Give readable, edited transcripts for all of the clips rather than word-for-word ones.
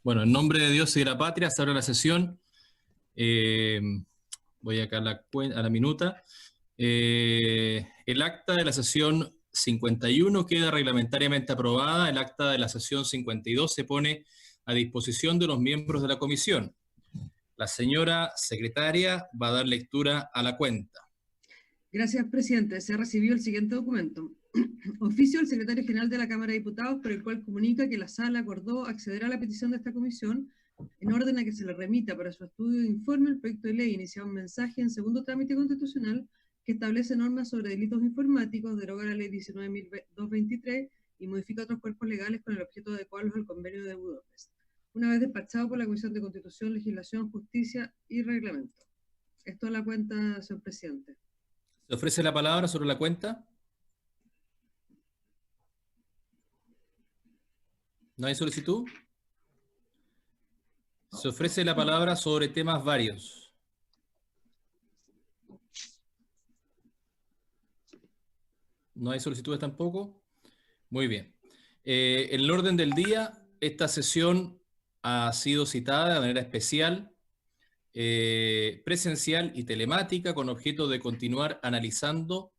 Bueno, en nombre de Dios y de la patria, se abre la sesión. Eh, Voy acá a la minuta. El acta de la sesión 51 queda reglamentariamente aprobada. El acta de la sesión 52 se pone a disposición de los miembros de la comisión. La señora secretaria va a dar lectura a la cuenta. Gracias, presidente. Se ha recibido el siguiente documento. Oficio del secretario general de la Cámara de Diputados, por el cual comunica que la sala acordó acceder a la petición de esta comisión en orden a que se le remita para su estudio e informe el proyecto de ley iniciado un mensaje en segundo trámite constitucional que establece normas sobre delitos informáticos, deroga la ley 19.223 y modifica otros cuerpos legales con el objeto de adecuarlos al convenio de Budapest, una vez despachado por la Comisión de Constitución, Legislación, Justicia y Reglamento. Esto es la cuenta, señor presidente. ¿Se ofrece la palabra sobre la cuenta? ¿No hay solicitud? Se ofrece la palabra sobre temas varios. ¿No hay solicitudes tampoco? Muy bien. En el orden del día, esta sesión ha sido citada de manera especial, presencial y telemática, con objeto de continuar analizando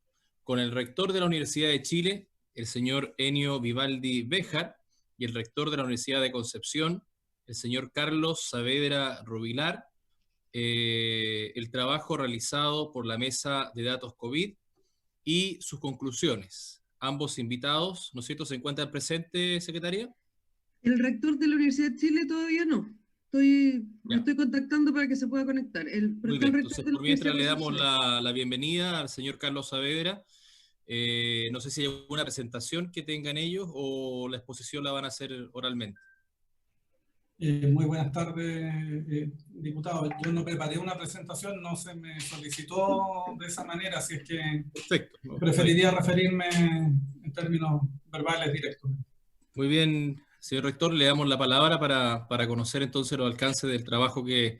con el rector de la Universidad de Chile, el señor Enio Vivaldi Béjar, y el rector de la Universidad de Concepción, el señor Carlos Saavedra Rubilar, el trabajo realizado por la Mesa de Datos COVID y sus conclusiones. Ambos invitados, ¿no es cierto?, se encuentran presentes, secretaria. El rector de la Universidad de Chile todavía no. Me estoy contactando para que se pueda conectar. Muy bien, entonces por mientras le damos la bienvenida al señor Carlos Saavedra. No sé si hay alguna presentación que tengan ellos o la exposición la van a hacer oralmente. Muy buenas tardes, diputado. Yo no preparé una presentación, no se me solicitó de esa manera, así es que perfecto, preferiría referirme en términos verbales directos. Muy bien, señor rector, le damos la palabra para conocer entonces los alcances del trabajo que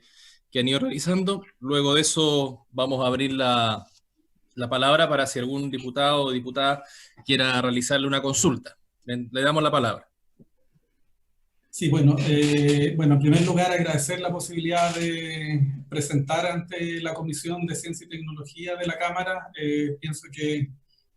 han ido realizando. Luego de eso vamos a abrir la palabra para si algún diputado o diputada quiera realizarle una consulta. Le damos la palabra. Sí, bueno, en primer lugar agradecer la posibilidad de presentar ante la Comisión de Ciencia y Tecnología de la Cámara. Pienso que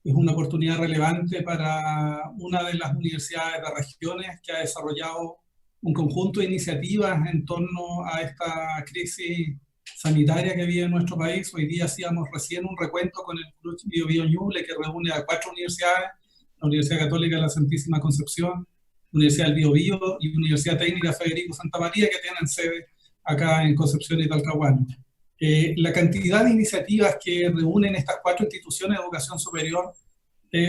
es una oportunidad relevante para una de las universidades de regiones que ha desarrollado un conjunto de iniciativas en torno a esta crisis sanitaria que vive nuestro país. Hoy día hacíamos recién un recuento con el Club Bio Bio Ñuble, que reúne a 4 universidades: la Universidad Católica de la Santísima Concepción, Universidad del Biobío y Universidad Técnica Federico Santa María, que tienen sede acá en Concepción y Talcahuano. La cantidad de iniciativas que reúnen estas 4 instituciones de educación superior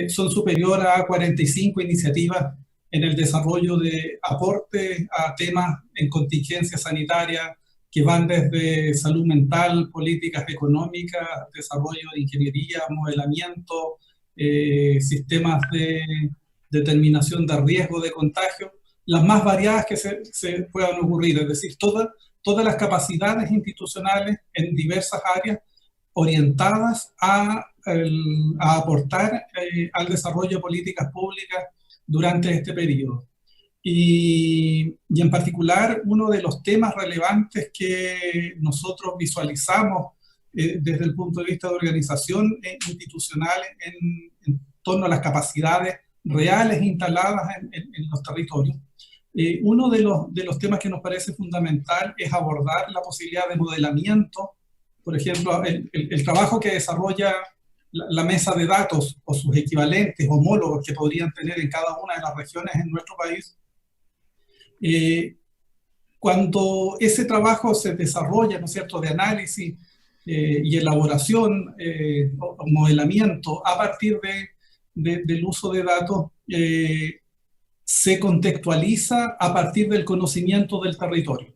son superior a 45 iniciativas en el desarrollo de aporte a temas en contingencia sanitaria que van desde salud mental, políticas económicas, desarrollo de ingeniería, modelamiento, sistemas de determinación de riesgo de contagio, las más variadas que se puedan ocurrir, es decir, todas las capacidades institucionales en diversas áreas orientadas a aportar al desarrollo de políticas públicas durante este periodo. Y en particular, uno de los temas relevantes que nosotros visualizamos desde el punto de vista de organización institucional en torno a las capacidades reales instaladas en los territorios. Uno de los temas que nos parece fundamental es abordar la posibilidad de modelamiento. Por ejemplo, el trabajo que desarrolla la mesa de datos o sus equivalentes homólogos que podrían tener en cada una de las regiones en nuestro país. Cuando ese trabajo se desarrolla, ¿no es cierto?, de análisis y elaboración o modelamiento a partir del uso de datos, se contextualiza a partir del conocimiento del territorio.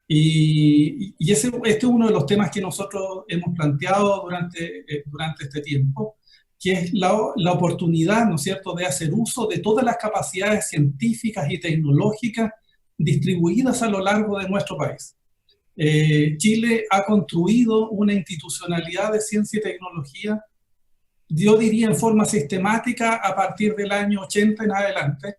Y este es uno de los temas que nosotros hemos planteado durante este tiempo, que es la oportunidad, ¿no es cierto?, de hacer uso de todas las capacidades científicas y tecnológicas distribuidas a lo largo de nuestro país. Chile ha construido una institucionalidad de ciencia y tecnología, yo diría en forma sistemática, a partir del año 80 en adelante,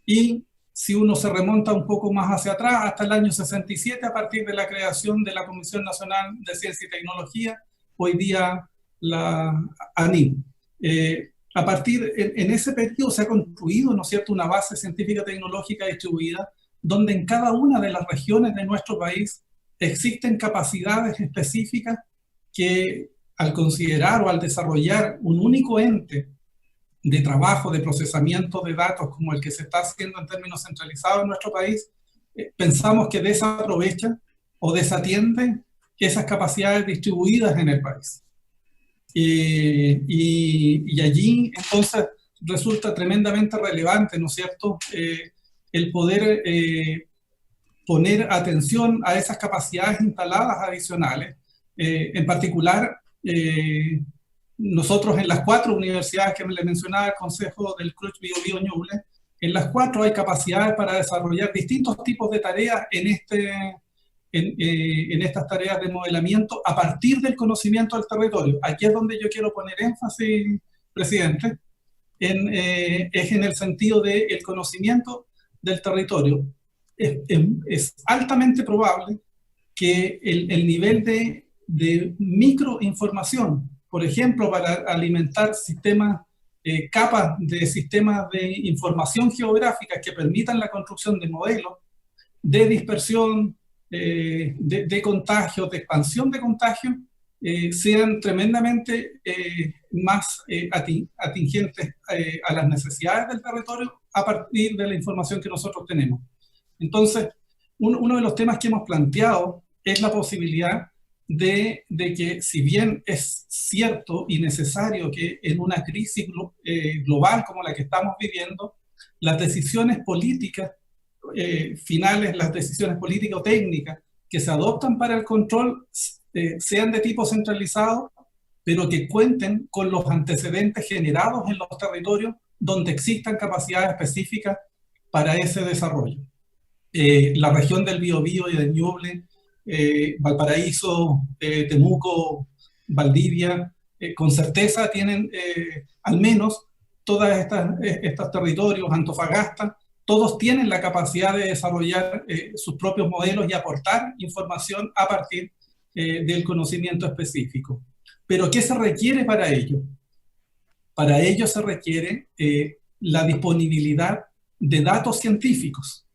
y si uno se remonta un poco más hacia atrás, hasta el año 67, a partir de la creación de la Comisión Nacional de Ciencia y Tecnología, hoy día la ANIM. A partir, en ese periodo se ha construido, ¿no es cierto?, una base científica tecnológica distribuida, donde en cada una de las regiones de nuestro país existen capacidades específicas que, al considerar o al desarrollar un único ente de trabajo, de procesamiento de datos como el que se está haciendo en términos centralizados en nuestro país, pensamos que desaprovecha o desatiende esas capacidades distribuidas en el país. Y allí, entonces, resulta tremendamente relevante, ¿no es cierto?, el poder poner atención a esas capacidades instaladas adicionales. En particular, nosotros en las 4 universidades que le mencionaba el Consejo del CRUCH Biobío Ñuble, en las 4 hay capacidades para desarrollar distintos tipos de tareas en estas tareas de modelamiento a partir del conocimiento del territorio. Aquí es donde yo quiero poner énfasis, presidente, es en el sentido del conocimiento del territorio. Es altamente probable que el nivel de microinformación, por ejemplo, para alimentar sistemas, capas de sistemas de información geográfica que permitan la construcción de modelos de dispersión, de contagio, de expansión de contagio, sean tremendamente más atingentes a las necesidades del territorio a partir de la información que nosotros tenemos. Entonces, uno de los temas que hemos planteado es la posibilidad de que, si bien es cierto y necesario que en una crisis global como la que estamos viviendo, las decisiones políticas finales, las decisiones políticas o técnicas que se adoptan para el control sean de tipo centralizado, pero que cuenten con los antecedentes generados en los territorios donde existan capacidades específicas para ese desarrollo. La región del Biobío y del Ñuble, Valparaíso, Temuco, Valdivia, con certeza tienen al menos todos estos territorios, Antofagasta, todos tienen la capacidad de desarrollar sus propios modelos y aportar información a partir del conocimiento específico. Pero ¿qué se requiere para ello? Para ello se requiere la disponibilidad de datos científicos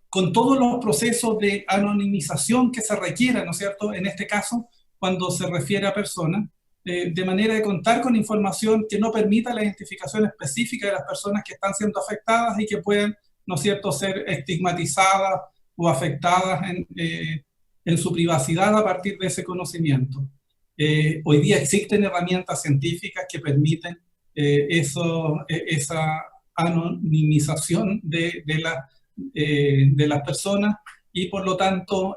con todos los procesos de anonimización que se requieran, ¿no es cierto?, en este caso, cuando se refiere a personas, de manera de contar con información que no permita la identificación específica de las personas que están siendo afectadas y que pueden, ¿no es cierto?, ser estigmatizadas o afectadas en su privacidad a partir de ese conocimiento. Hoy día existen herramientas científicas que permiten esa anonimización de las personas y, por lo tanto,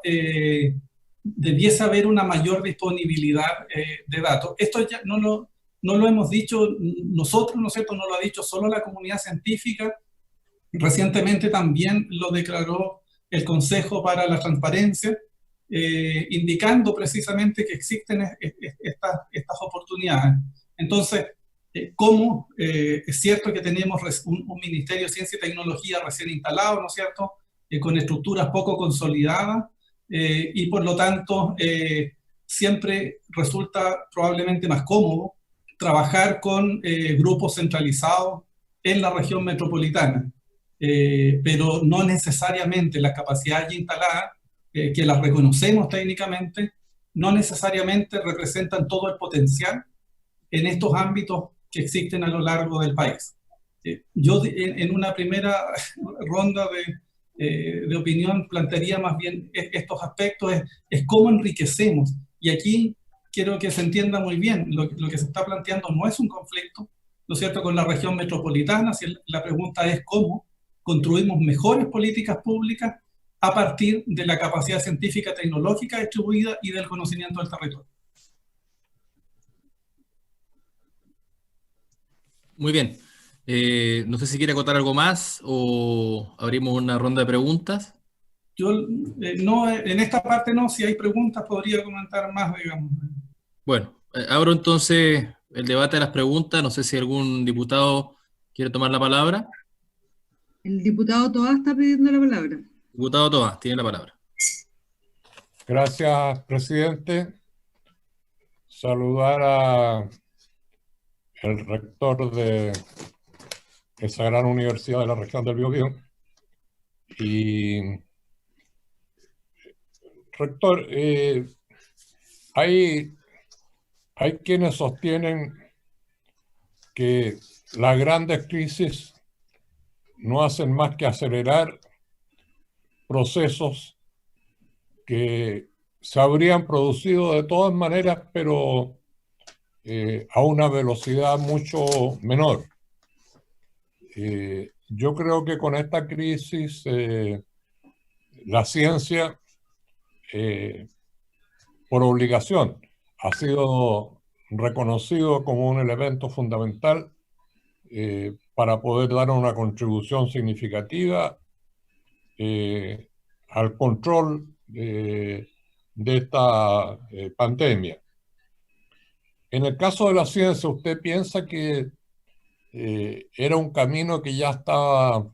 debiese haber una mayor disponibilidad de datos. Esto ya no lo hemos dicho nosotros, ¿no es cierto?, no lo ha dicho solo la comunidad científica. Recientemente también lo declaró el Consejo para la Transparencia, indicando precisamente que existen estas oportunidades. Entonces, ¿cómo? Es cierto que tenemos un Ministerio de Ciencia y Tecnología recién instalado, ¿no es cierto?, con estructuras poco consolidadas, y por lo tanto siempre resulta probablemente más cómodo trabajar con grupos centralizados en la región metropolitana, pero no necesariamente las capacidades instaladas, que las reconocemos técnicamente, no necesariamente representan todo el potencial en estos ámbitos que existen a lo largo del país. Yo en una primera ronda de opinión plantearía más bien estos aspectos, es cómo enriquecemos. Y aquí quiero que se entienda muy bien, lo que se está planteando no es un conflicto, ¿no es cierto?, con la región metropolitana. Si la pregunta es cómo construimos mejores políticas públicas a partir de la capacidad científica tecnológica distribuida y del conocimiento del territorio. Muy bien. No sé si quiere acotar algo más o abrimos una ronda de preguntas. Yo no, en esta parte no. Si hay preguntas podría comentar más, digamos. Bueno, abro entonces el debate de las preguntas. No sé si algún diputado quiere tomar la palabra. El diputado Toá está pidiendo la palabra. Diputado Tomás, tiene la palabra. Gracias, presidente. Saludar a el rector de esa gran universidad de la región del Biobío. Y, rector, hay quienes sostienen que las grandes crisis no hacen más que acelerar procesos que se habrían producido de todas maneras, pero a una velocidad mucho menor. Yo creo que con esta crisis la ciencia, por obligación, ha sido reconocido como un elemento fundamental para poder dar una contribución significativa al control de esta pandemia. En el caso de la ciencia, ¿usted piensa que era un camino que ya estaba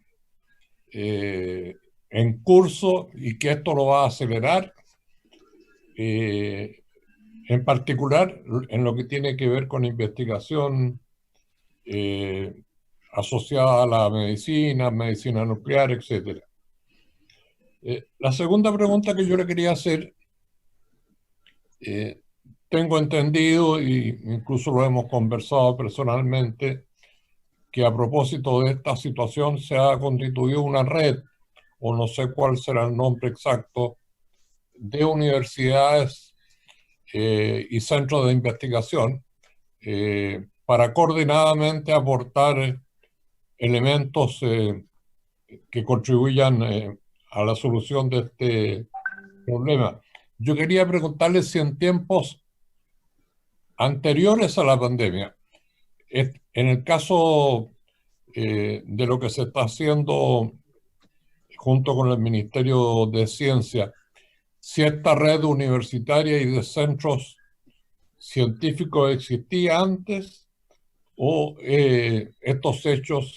en curso y que esto lo va a acelerar? En particular, en lo que tiene que ver con investigación asociada a la medicina nuclear, etc. La segunda pregunta que yo le quería hacer, tengo entendido, y incluso lo hemos conversado personalmente, que a propósito de esta situación se ha constituido una red, o no sé cuál será el nombre exacto, de universidades y centros de investigación para coordinadamente aportar elementos que contribuyan a la solución de este problema. Yo quería preguntarle si en tiempos anteriores a la pandemia, en el caso de lo que se está haciendo junto con el Ministerio de Ciencia, si esta red universitaria y de centros científicos existía antes o estos hechos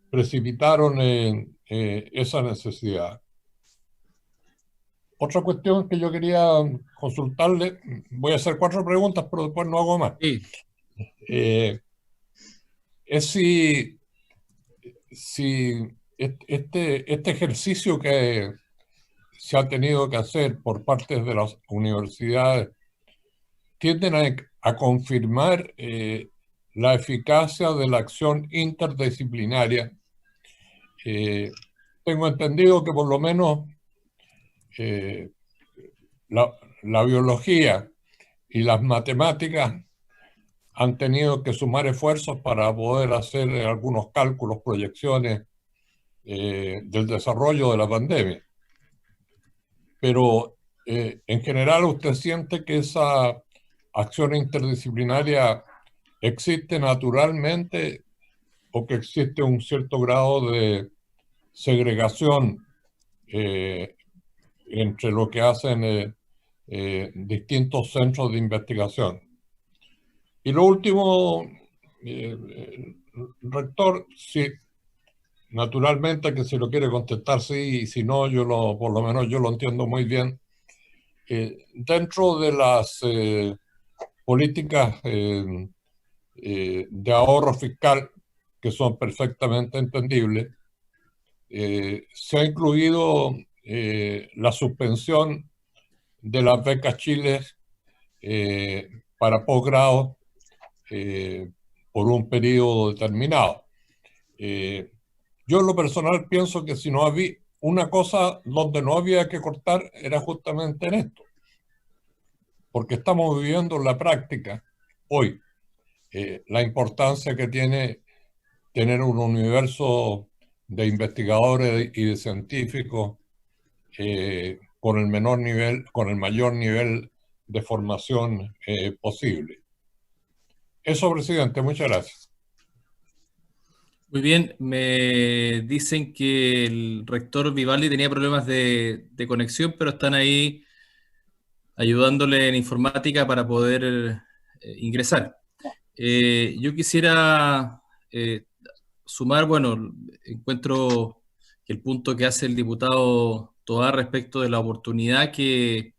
precipitaron esa necesidad. Otra cuestión que yo quería consultarle, voy a hacer 4 preguntas, pero después no hago más. Sí. Es si este ejercicio que se ha tenido que hacer por parte de las universidades tienden a confirmar la eficacia de la acción interdisciplinaria. Tengo entendido que por lo menos la biología y las matemáticas han tenido que sumar esfuerzos para poder hacer algunos cálculos, proyecciones del desarrollo de la pandemia. Pero en general, ¿usted siente que esa acción interdisciplinaria existe naturalmente o que existe un cierto grado de segregación entre lo que hacen distintos centros de investigación? Y lo último, rector, sí, naturalmente que si lo quiere contestar sí, y si no, por lo menos yo lo entiendo muy bien. Dentro de las políticas de ahorro fiscal, que son perfectamente entendibles, se ha incluido la suspensión de las becas Chile para posgrado por un periodo determinado. Yo en lo personal pienso que si no había una cosa donde no había que cortar era justamente en esto, porque estamos viviendo en la práctica hoy la importancia que tiene tener un universo de investigadores y de científicos con el mayor nivel de formación posible. Eso, presidente, muchas gracias. Muy bien, me dicen que el rector Vivaldi tenía problemas de conexión, pero están ahí ayudándole en informática para poder ingresar. Yo quisiera sumar, bueno, encuentro que el punto que hace el diputado Toá respecto de la oportunidad que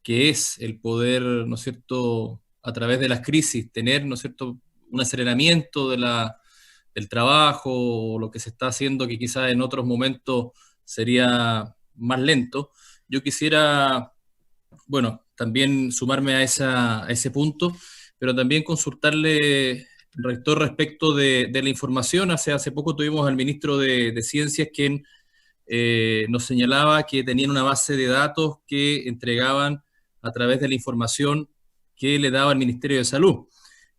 es el poder, ¿no es cierto?, a través de las crisis, tener, ¿no es cierto?, un aceleramiento del trabajo, o lo que se está haciendo, que quizás en otros momentos sería más lento. Yo quisiera, bueno, también sumarme a ese punto, pero también consultarle, rector, respecto de la información. Hace poco tuvimos al ministro de Ciencias, quien nos señalaba que tenían una base de datos que entregaban a través de la información que le daba el Ministerio de Salud.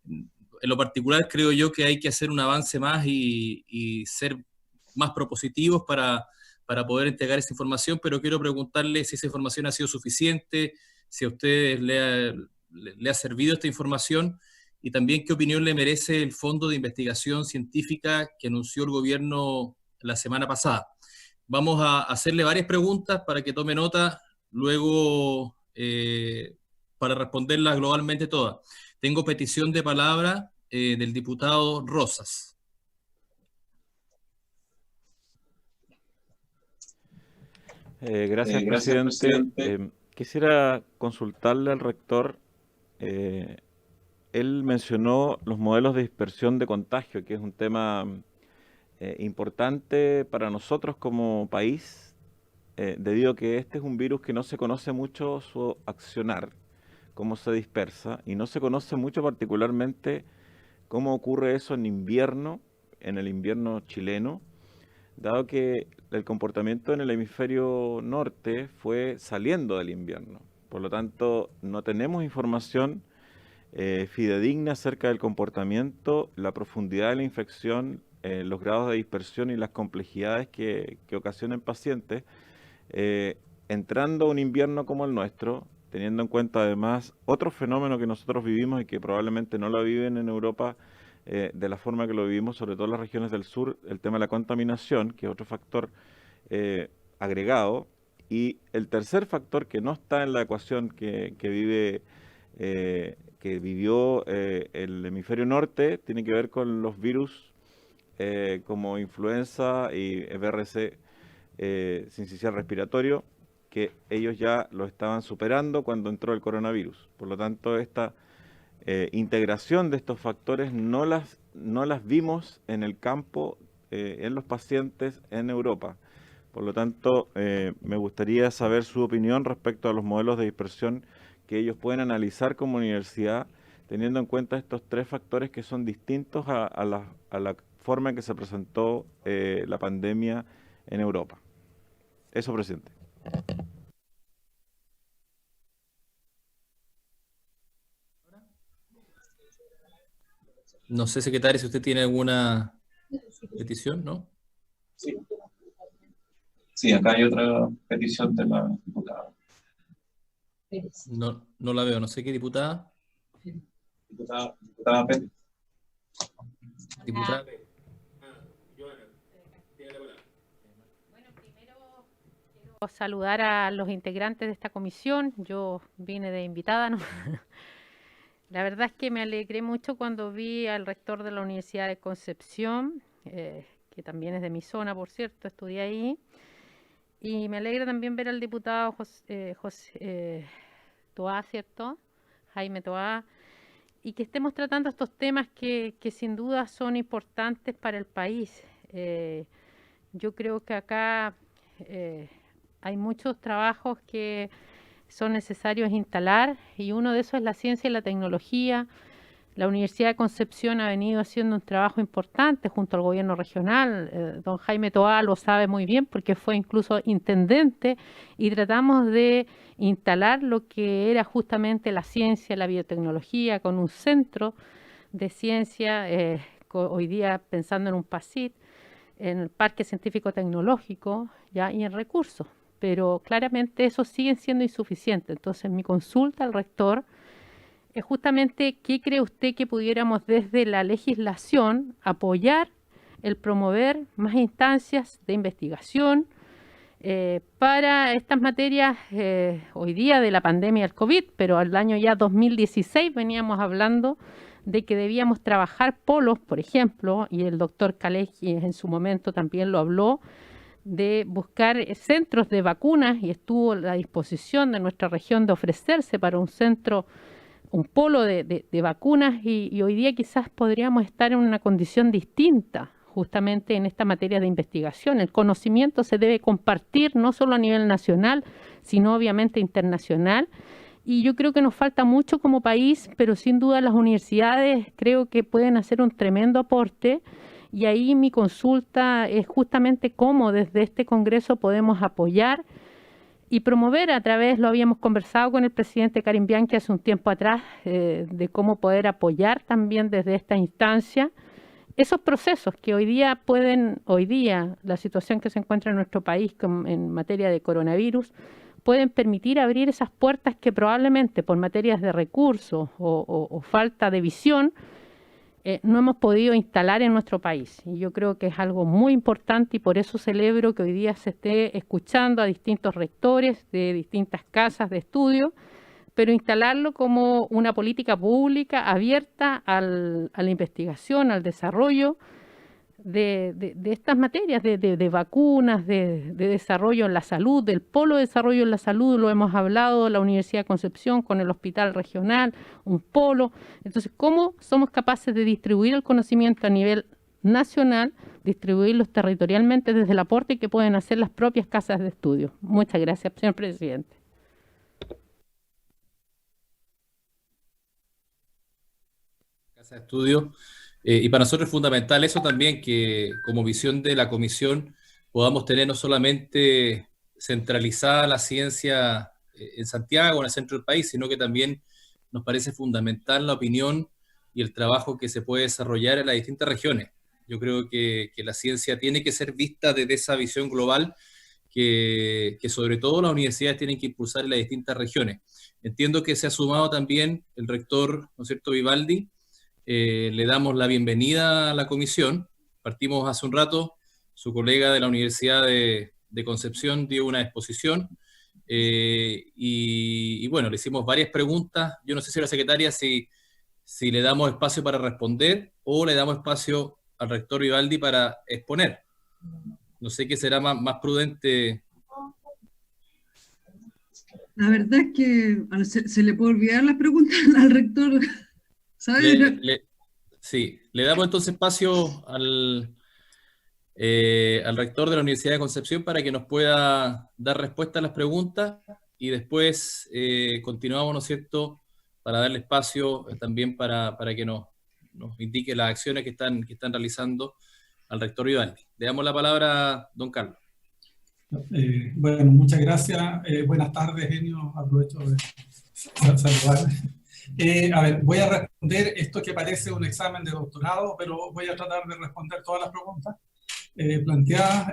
En lo particular, creo yo que hay que hacer un avance más y ser más propositivos para poder entregar esa información, pero quiero preguntarle si esa información ha sido suficiente, si a ustedes le ha servido esta información, y también qué opinión le merece el Fondo de Investigación Científica que anunció el gobierno la semana pasada. Vamos a hacerle varias preguntas para que tome nota, luego para responderlas globalmente todas. Tengo petición de palabra del diputado Rosas. Gracias, presidente. Quisiera consultarle al rector. Él mencionó los modelos de dispersión de contagio, que es un tema importante para nosotros como país, debido a que este es un virus que no se conoce mucho su accionar, cómo se dispersa, y no se conoce mucho particularmente cómo ocurre eso en invierno, en el invierno chileno, dado que el comportamiento en el hemisferio norte fue saliendo del invierno. Por lo tanto, no tenemos información fidedigna acerca del comportamiento, la profundidad de la infección, los grados de dispersión y las complejidades que ocasionan pacientes, entrando a un invierno como el nuestro, teniendo en cuenta además otro fenómeno que nosotros vivimos y que probablemente no lo viven en Europa de la forma que lo vivimos, sobre todo en las regiones del sur, el tema de la contaminación, que es otro factor agregado. Y el tercer factor que no está en la ecuación que vivió el hemisferio norte, tiene que ver con los virus como influenza y VRC sincicial respiratorio, que ellos ya lo estaban superando cuando entró el coronavirus. Por lo tanto, esta integración de estos factores no las vimos en el campo, en los pacientes en Europa. Por lo tanto, me gustaría saber su opinión respecto a los modelos de dispersión que ellos pueden analizar como universidad, teniendo en cuenta estos tres factores que son distintos a la forma en que se presentó la pandemia en Europa. Eso, presidente. No sé, secretario, si usted tiene alguna petición, ¿no? Sí, acá hay otra petición de la diputada. No la veo, no sé qué diputada. Diputada Pérez. Diputada. Bueno, primero quiero saludar a los integrantes de esta comisión. Yo vine de invitada, ¿no? La verdad es que me alegré mucho cuando vi al rector de la Universidad de Concepción, que también es de mi zona, por cierto, estudié ahí. Y me alegra también ver al diputado José Toá, ¿cierto? Jaime Toá, y que estemos tratando estos temas que sin duda son importantes para el país. Yo creo que acá hay muchos trabajos que son necesarios instalar, y uno de esos es la ciencia y la tecnología. La Universidad de Concepción ha venido haciendo un trabajo importante junto al gobierno regional. Don Jaime Toá lo sabe muy bien porque fue incluso intendente, y tratamos de instalar lo que era justamente la ciencia, la biotecnología, con un centro de ciencia, hoy día pensando en un PACIT, en el Parque Científico Tecnológico, ¿ya? Y en recursos. Pero claramente eso sigue siendo insuficiente. Entonces mi consulta al rector es justamente qué cree usted que pudiéramos desde la legislación apoyar el promover más instancias de investigación para estas materias hoy día de la pandemia del COVID, pero al año ya 2016 veníamos hablando de que debíamos trabajar polos, por ejemplo, y el doctor Kalecki en su momento también lo habló, de buscar centros de vacunas, y estuvo a la disposición de nuestra región de ofrecerse para un centro, un polo de vacunas, y hoy día quizás podríamos estar en una condición distinta justamente en esta materia de investigación. El conocimiento se debe compartir no solo a nivel nacional, sino obviamente internacional, y yo creo que nos falta mucho como país, pero sin duda las universidades creo que pueden hacer un tremendo aporte, y ahí mi consulta es justamente cómo desde este Congreso podemos apoyar y promover a través, lo habíamos conversado con el presidente Karim Bianchi hace un tiempo atrás, de cómo poder apoyar también desde esta instancia esos procesos que hoy día la situación que se encuentra en nuestro país en materia de coronavirus, pueden permitir abrir esas puertas que probablemente por materias de recursos o falta de visión no hemos podido instalar en nuestro país. Y yo creo que es algo muy importante, y por eso celebro que hoy día se esté escuchando a distintos rectores de distintas casas de estudio, pero instalarlo como una política pública abierta a la investigación, al desarrollo de estas materias, de vacunas, de desarrollo en la salud, del polo de desarrollo en la salud, lo hemos hablado, la Universidad de Concepción con el hospital regional, un polo. Entonces, ¿cómo somos capaces de distribuir el conocimiento a nivel nacional, distribuirlos territorialmente desde el aporte que pueden hacer las propias casas de estudio? Muchas gracias, señor presidente. Casa de estudio. Y para nosotros es fundamental eso también, que como visión de la comisión podamos tener no solamente centralizada la ciencia en Santiago, en el centro del país, sino que también nos parece fundamental la opinión y el trabajo que se puede desarrollar en las distintas regiones. Yo creo que la ciencia tiene que ser vista desde esa visión global que sobre todo las universidades tienen que impulsar en las distintas regiones. Entiendo que se ha sumado también el rector, ¿no es cierto?, Vivaldi. Le damos la bienvenida a la comisión. Partimos hace un rato, su colega de la Universidad de Concepción dio una exposición y bueno, le hicimos varias preguntas. Yo no sé, señora secretaria, si le damos espacio para responder o le damos espacio al rector Vivaldi para exponer. No sé qué será más prudente. La verdad es que se le puede olvidar las preguntas al rector. Sí, le damos entonces espacio al rector de la Universidad de Concepción para que nos pueda dar respuesta a las preguntas, y después continuamos, ¿no es cierto?, para darle espacio también para que nos indique las acciones que están realizando al rector Vivaldi. Le damos la palabra a don Carlos. Bueno, muchas gracias. Buenas tardes, Enio. Aprovecho de saludar. A ver, voy a responder esto que parece un examen de doctorado, pero voy a tratar de responder todas las preguntas planteadas.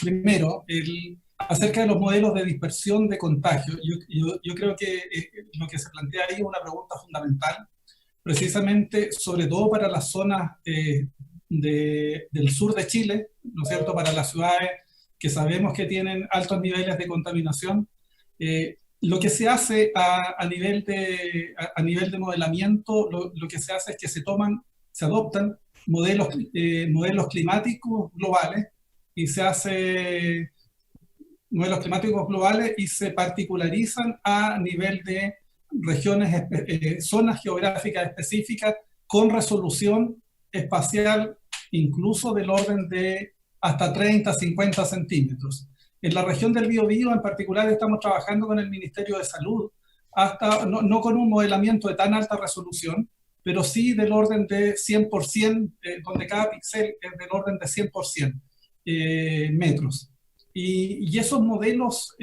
Primero, acerca de los modelos de dispersión de contagio. Yo creo que lo que se plantea ahí es una pregunta fundamental, precisamente, sobre todo para las zonas del sur de Chile, ¿no es cierto?, para las ciudades que sabemos que tienen altos niveles de contaminación. Lo que se hace a nivel de modelamiento, lo que se hace es que se adoptan modelos climáticos globales, y se particularizan a nivel de regiones, zonas geográficas específicas con resolución espacial, incluso del orden de hasta 30, 50 centímetros. En la región del Biobío en particular estamos trabajando con el Ministerio de Salud, no con un modelamiento de tan alta resolución, pero sí del orden de 100%, donde cada píxel es del orden de 100% metros. Y esos modelos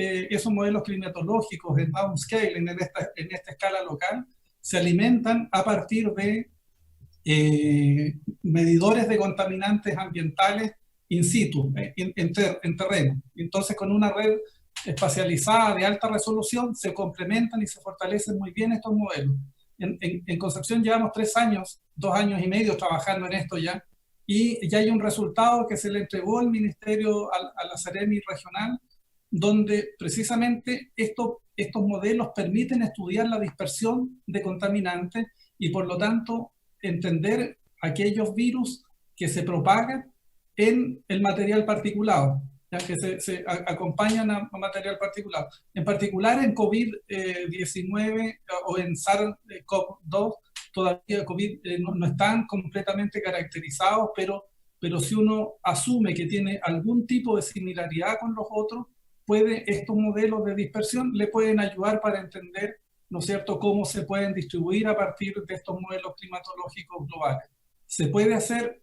climatológicos en downscale, en esta escala local, se alimentan a partir de medidores de contaminantes ambientales in situ, en terreno. Entonces, con una red espacializada de alta resolución, se complementan y se fortalecen muy bien estos modelos. En Concepción llevamos 2 años y medio trabajando en esto ya, y ya hay un resultado que se le entregó el Ministerio a la Seremi regional, donde precisamente estos modelos permiten estudiar la dispersión de contaminantes y por lo tanto entender aquellos virus que se propagan en el material particulado, ya que se acompañan a material particulado. En particular en COVID-19 o en SARS-CoV-2, todavía COVID no están completamente caracterizados, pero si uno asume que tiene algún tipo de similaridad con los otros, estos modelos de dispersión le pueden ayudar para entender, ¿no es cierto?, cómo se pueden distribuir a partir de estos modelos climatológicos globales. Se puede hacer,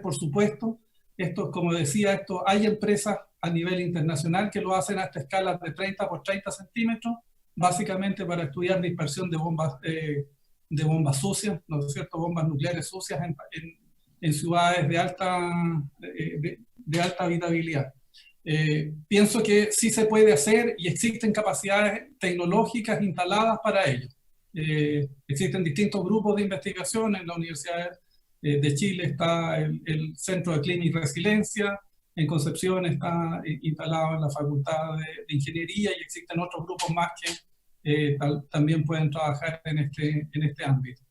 por supuesto. Esto, como decía, hay empresas a nivel internacional que lo hacen hasta escalas de 30 por 30 centímetros, básicamente para estudiar dispersión de bombas sucias, ¿no es cierto?, bombas nucleares sucias en ciudades de alta habitabilidad. Pienso que sí se puede hacer y existen capacidades tecnológicas instaladas para ello. Existen distintos grupos de investigación. En la Universidad de Chile está el Centro de Clima y Resiliencia, en Concepción está instalado en la Facultad de Ingeniería, y existen otros grupos más que también pueden trabajar en este ámbito.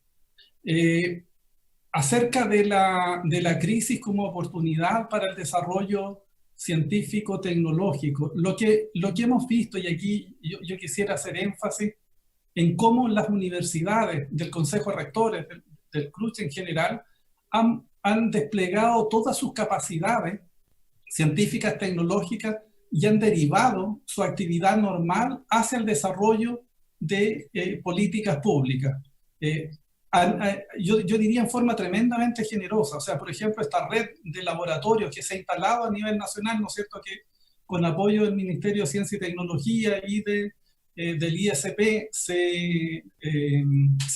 Acerca de la crisis como oportunidad para el desarrollo científico-tecnológico, lo que hemos visto, y aquí yo quisiera hacer énfasis en cómo las universidades del Consejo de Rectores, del CRUCH en general, han desplegado todas sus capacidades científicas, tecnológicas, y han derivado su actividad normal hacia el desarrollo de políticas públicas. Yo diría en forma tremendamente generosa. O sea, por ejemplo, esta red de laboratorios que se ha instalado a nivel nacional, ¿no es cierto?, que con apoyo del Ministerio de Ciencia y Tecnología y del ISP se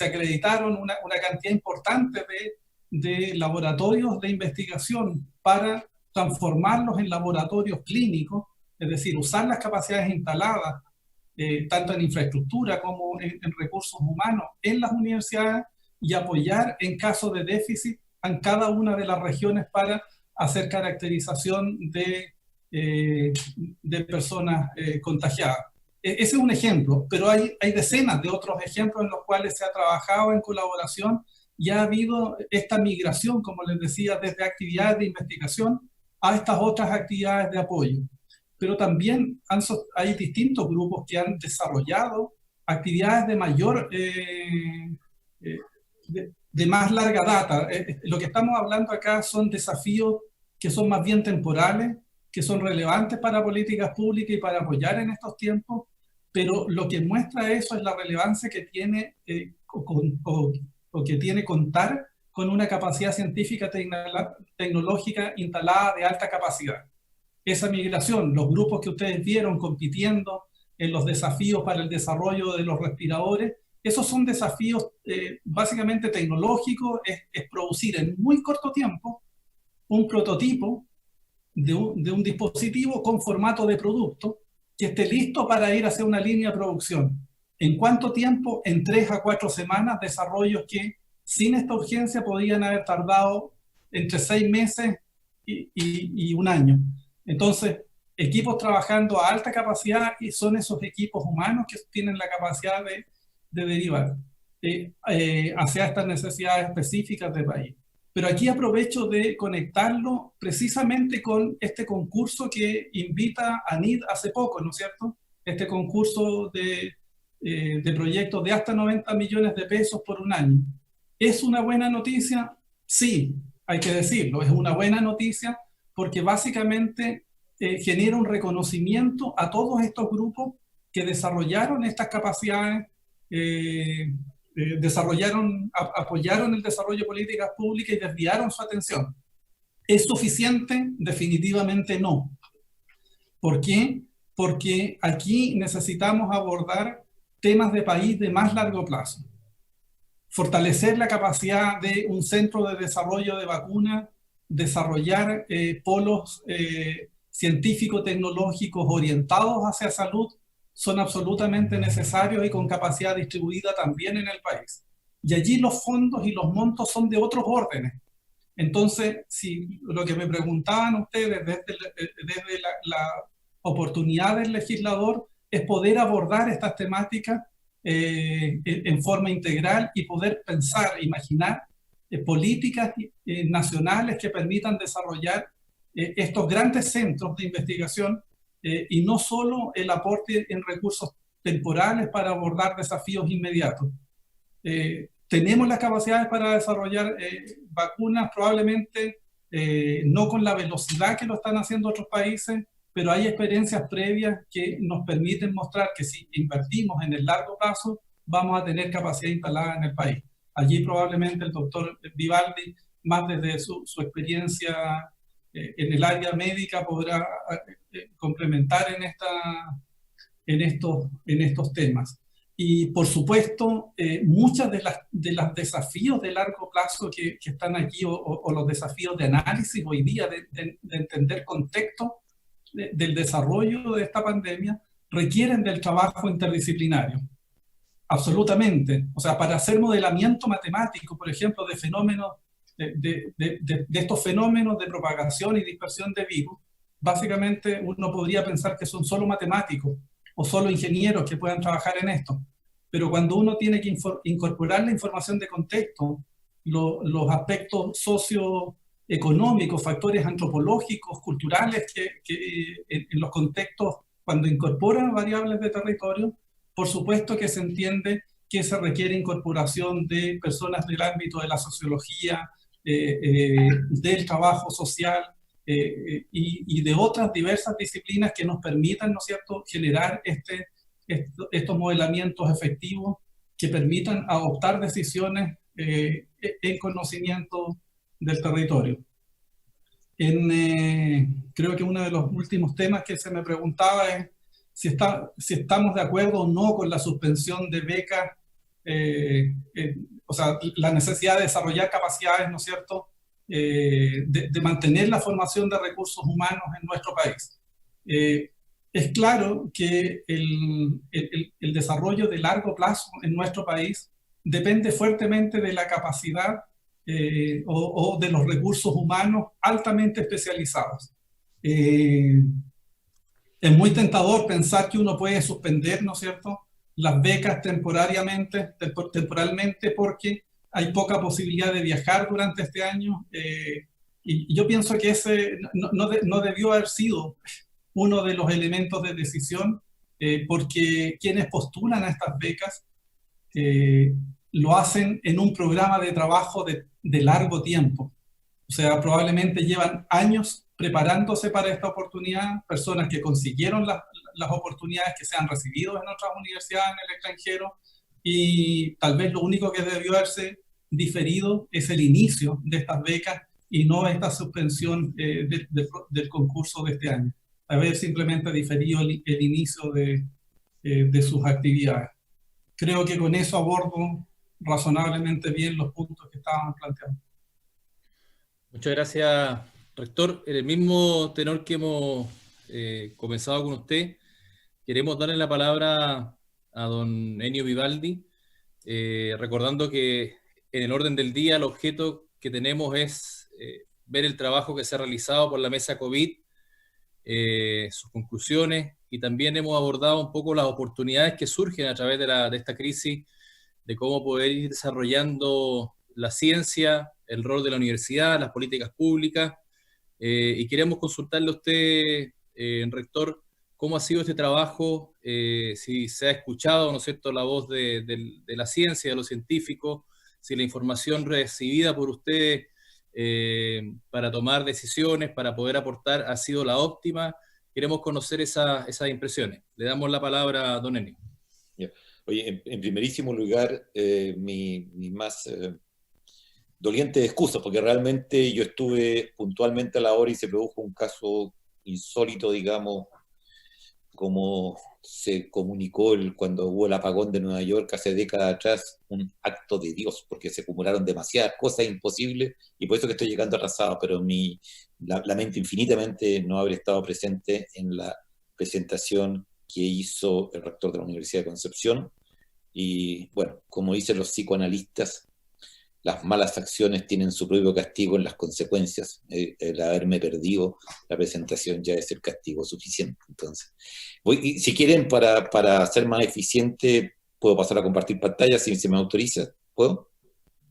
acreditaron una cantidad importante de laboratorios de investigación para transformarlos en laboratorios clínicos, es decir, usar las capacidades instaladas, tanto en infraestructura como en recursos humanos en las universidades, y apoyar en caso de déficit en cada una de las regiones para hacer caracterización de personas contagiadas. Ese es un ejemplo, pero hay decenas de otros ejemplos en los cuales se ha trabajado en colaboración y ha habido esta migración, como les decía, desde actividades de investigación a estas otras actividades de apoyo. Pero también hay distintos grupos que han desarrollado actividades de mayor, de más larga data. Lo que estamos hablando acá son desafíos que son más bien temporales, que son relevantes para políticas públicas y para apoyar en estos tiempos, pero lo que muestra eso es la relevancia que tiene que tiene contar con una capacidad científica tecnológica instalada de alta capacidad. Esa migración, los grupos que ustedes vieron compitiendo en los desafíos para el desarrollo de los respiradores, esos son desafíos básicamente tecnológicos. Es producir en muy corto tiempo un prototipo de un dispositivo con formato de producto que esté listo para ir hacia una línea de producción. ¿En cuánto tiempo? En 3 a 4 semanas, desarrollos que sin esta urgencia podían haber tardado entre 6 meses y un año. Entonces, equipos trabajando a alta capacidad, y son esos equipos humanos que tienen la capacidad de derivar hacia estas necesidades específicas del país. Pero aquí aprovecho de conectarlo precisamente con este concurso que invita a NID hace poco, ¿no es cierto? Este concurso de proyectos de hasta 90 millones de pesos por un año. ¿Es una buena noticia? Sí, hay que decirlo, es una buena noticia porque básicamente genera un reconocimiento a todos estos grupos que desarrollaron estas capacidades, apoyaron el desarrollo de políticas públicas y desviaron su atención. ¿Es suficiente? Definitivamente no. ¿Por qué? Porque aquí necesitamos abordar temas de país de más largo plazo. Fortalecer la capacidad de un centro de desarrollo de vacunas, desarrollar polos científico-tecnológicos orientados hacia salud, son absolutamente necesarios y con capacidad distribuida también en el país. Y allí los fondos y los montos son de otros órdenes. Entonces, si lo que me preguntaban ustedes desde la oportunidad del legislador es poder abordar estas temáticas en forma integral y poder pensar, imaginar políticas nacionales que permitan desarrollar estos grandes centros de investigación y no solo el aporte en recursos temporales para abordar desafíos inmediatos. Tenemos las capacidades para desarrollar vacunas, probablemente no con la velocidad que lo están haciendo otros países, pero hay experiencias previas que nos permiten mostrar que si invertimos en el largo plazo, vamos a tener capacidad instalada en el país. Allí probablemente el doctor Vivaldi, más desde su experiencia en el área médica, podrá complementar en estos temas. Y por supuesto, muchos de los desafíos de largo plazo que están aquí, o los desafíos de análisis hoy día, de entender contexto del desarrollo de esta pandemia, requieren del trabajo interdisciplinario. Absolutamente. O sea, para hacer modelamiento matemático, por ejemplo, de fenómenos, de estos fenómenos de propagación y dispersión de virus, básicamente uno podría pensar que son solo matemáticos o solo ingenieros que puedan trabajar en esto. Pero cuando uno tiene que incorporar la información de contexto, los aspectos socioeconómicos, factores antropológicos, culturales, que en los contextos, cuando incorporan variables de territorio, por supuesto que se entiende que se requiere incorporación de personas del ámbito de la sociología, del trabajo social, y de otras diversas disciplinas que nos permitan, ¿no es cierto?, generar estos modelamientos efectivos que permitan adoptar decisiones en conocimiento del territorio. Creo que uno de los últimos temas que se me preguntaba es si estamos de acuerdo o no con la suspensión de becas, o sea, la necesidad de desarrollar capacidades, ¿no es cierto?, de mantener la formación de recursos humanos en nuestro país. Es claro que el desarrollo de largo plazo en nuestro país depende fuertemente de la capacidad o de los recursos humanos altamente especializados. Es muy tentador pensar que uno puede suspender, ¿no es cierto?, las becas temporalmente porque hay poca posibilidad de viajar durante este año, y yo pienso que ese no debió haber sido uno de los elementos de decisión, porque quienes postulan a estas becas lo hacen en un programa de trabajo de largo tiempo. O sea, probablemente llevan años preparándose para esta oportunidad, personas que consiguieron las oportunidades, que se han recibido en otras universidades en el extranjero, y tal vez lo único que debió haberse diferido es el inicio de estas becas y no esta suspensión del concurso de este año. Haber simplemente diferido el inicio de sus actividades. Creo que con eso abordo razonablemente bien los puntos que estaban planteando. Muchas gracias, rector. En el mismo tenor que hemos comenzado con usted, queremos darle la palabra a don Ennio Vivaldi, recordando que en el orden del día el objeto que tenemos es ver el trabajo que se ha realizado por la mesa COVID, sus conclusiones, y también hemos abordado un poco las oportunidades que surgen a través de esta crisis, de cómo poder ir desarrollando la ciencia, el rol de la universidad, las políticas públicas, y queremos consultarle a usted, rector, cómo ha sido este trabajo, si se ha escuchado, ¿no es cierto?, la voz de la ciencia, de los científicos, si la información recibida por usted para tomar decisiones, para poder aportar, ha sido la óptima. Queremos conocer esas impresiones. Le damos la palabra a don Ennio. Oye, en primerísimo lugar, mi más doliente excusa, porque realmente yo estuve puntualmente a la hora y se produjo un caso insólito, digamos, como se comunicó cuando hubo el apagón de Nueva York hace décadas atrás, un acto de Dios, porque se acumularon demasiadas cosas imposibles, y por eso que estoy llegando atrasado, pero lamento infinitamente no haber estado presente en la presentación que hizo el rector de la Universidad de Concepción. Y bueno, como dicen los psicoanalistas, las malas acciones tienen su propio castigo en las consecuencias. El haberme perdido la presentación ya es el castigo suficiente. Entonces, si quieren, para ser más eficiente, puedo pasar a compartir pantalla si se me autoriza. ¿Puedo?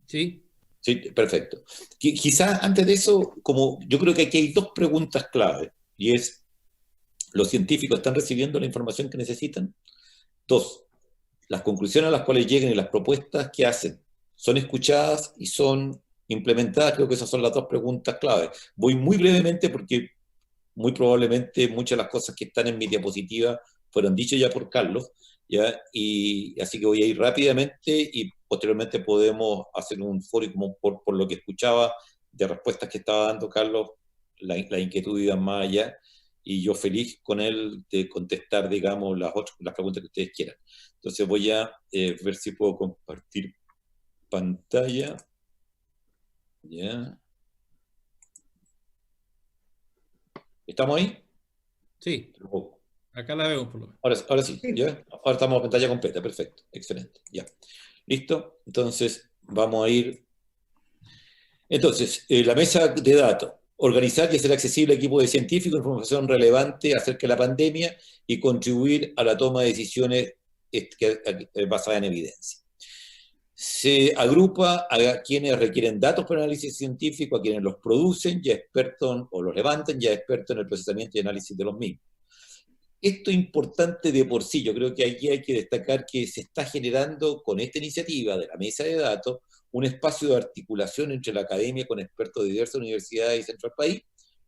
Sí. Sí, perfecto. Quizás antes de eso, como yo creo que aquí hay dos preguntas clave, y es, ¿los científicos están recibiendo la información que necesitan? Dos, las conclusiones a las cuales lleguen y las propuestas que hacen, ¿son escuchadas y son implementadas? Creo que esas son las dos preguntas clave. Voy muy brevemente porque muy probablemente muchas de las cosas que están en mi diapositiva fueron dichas ya por Carlos, ¿ya? Y así que voy a ir rápidamente y posteriormente podemos hacer un foro como por lo que escuchaba de respuestas que estaba dando Carlos, la inquietud iba más allá, y yo feliz con él de contestar, digamos, las preguntas que ustedes quieran. Entonces voy a ver si puedo compartir pantalla. ¿Ya? ¿Estamos ahí? Sí. Acá la vemos por lo menos. Ahora sí, ¿ya? Ahora estamos a pantalla completa, perfecto, excelente, ya. ¿Listo? Entonces, vamos a ir. Entonces, la mesa de datos. Organizar y hacer accesible a equipos de científicos información relevante acerca de la pandemia y contribuir a la toma de decisiones basadas en evidencia. Se agrupa a quienes requieren datos para análisis científico, a quienes los producen, ya expertos o los levantan, ya expertos en el procesamiento y análisis de los mismos. Esto es importante de por sí. Yo creo que aquí hay que destacar que se está generando con esta iniciativa de la mesa de datos un espacio de articulación entre la academia con expertos de diversas universidades y centros del país,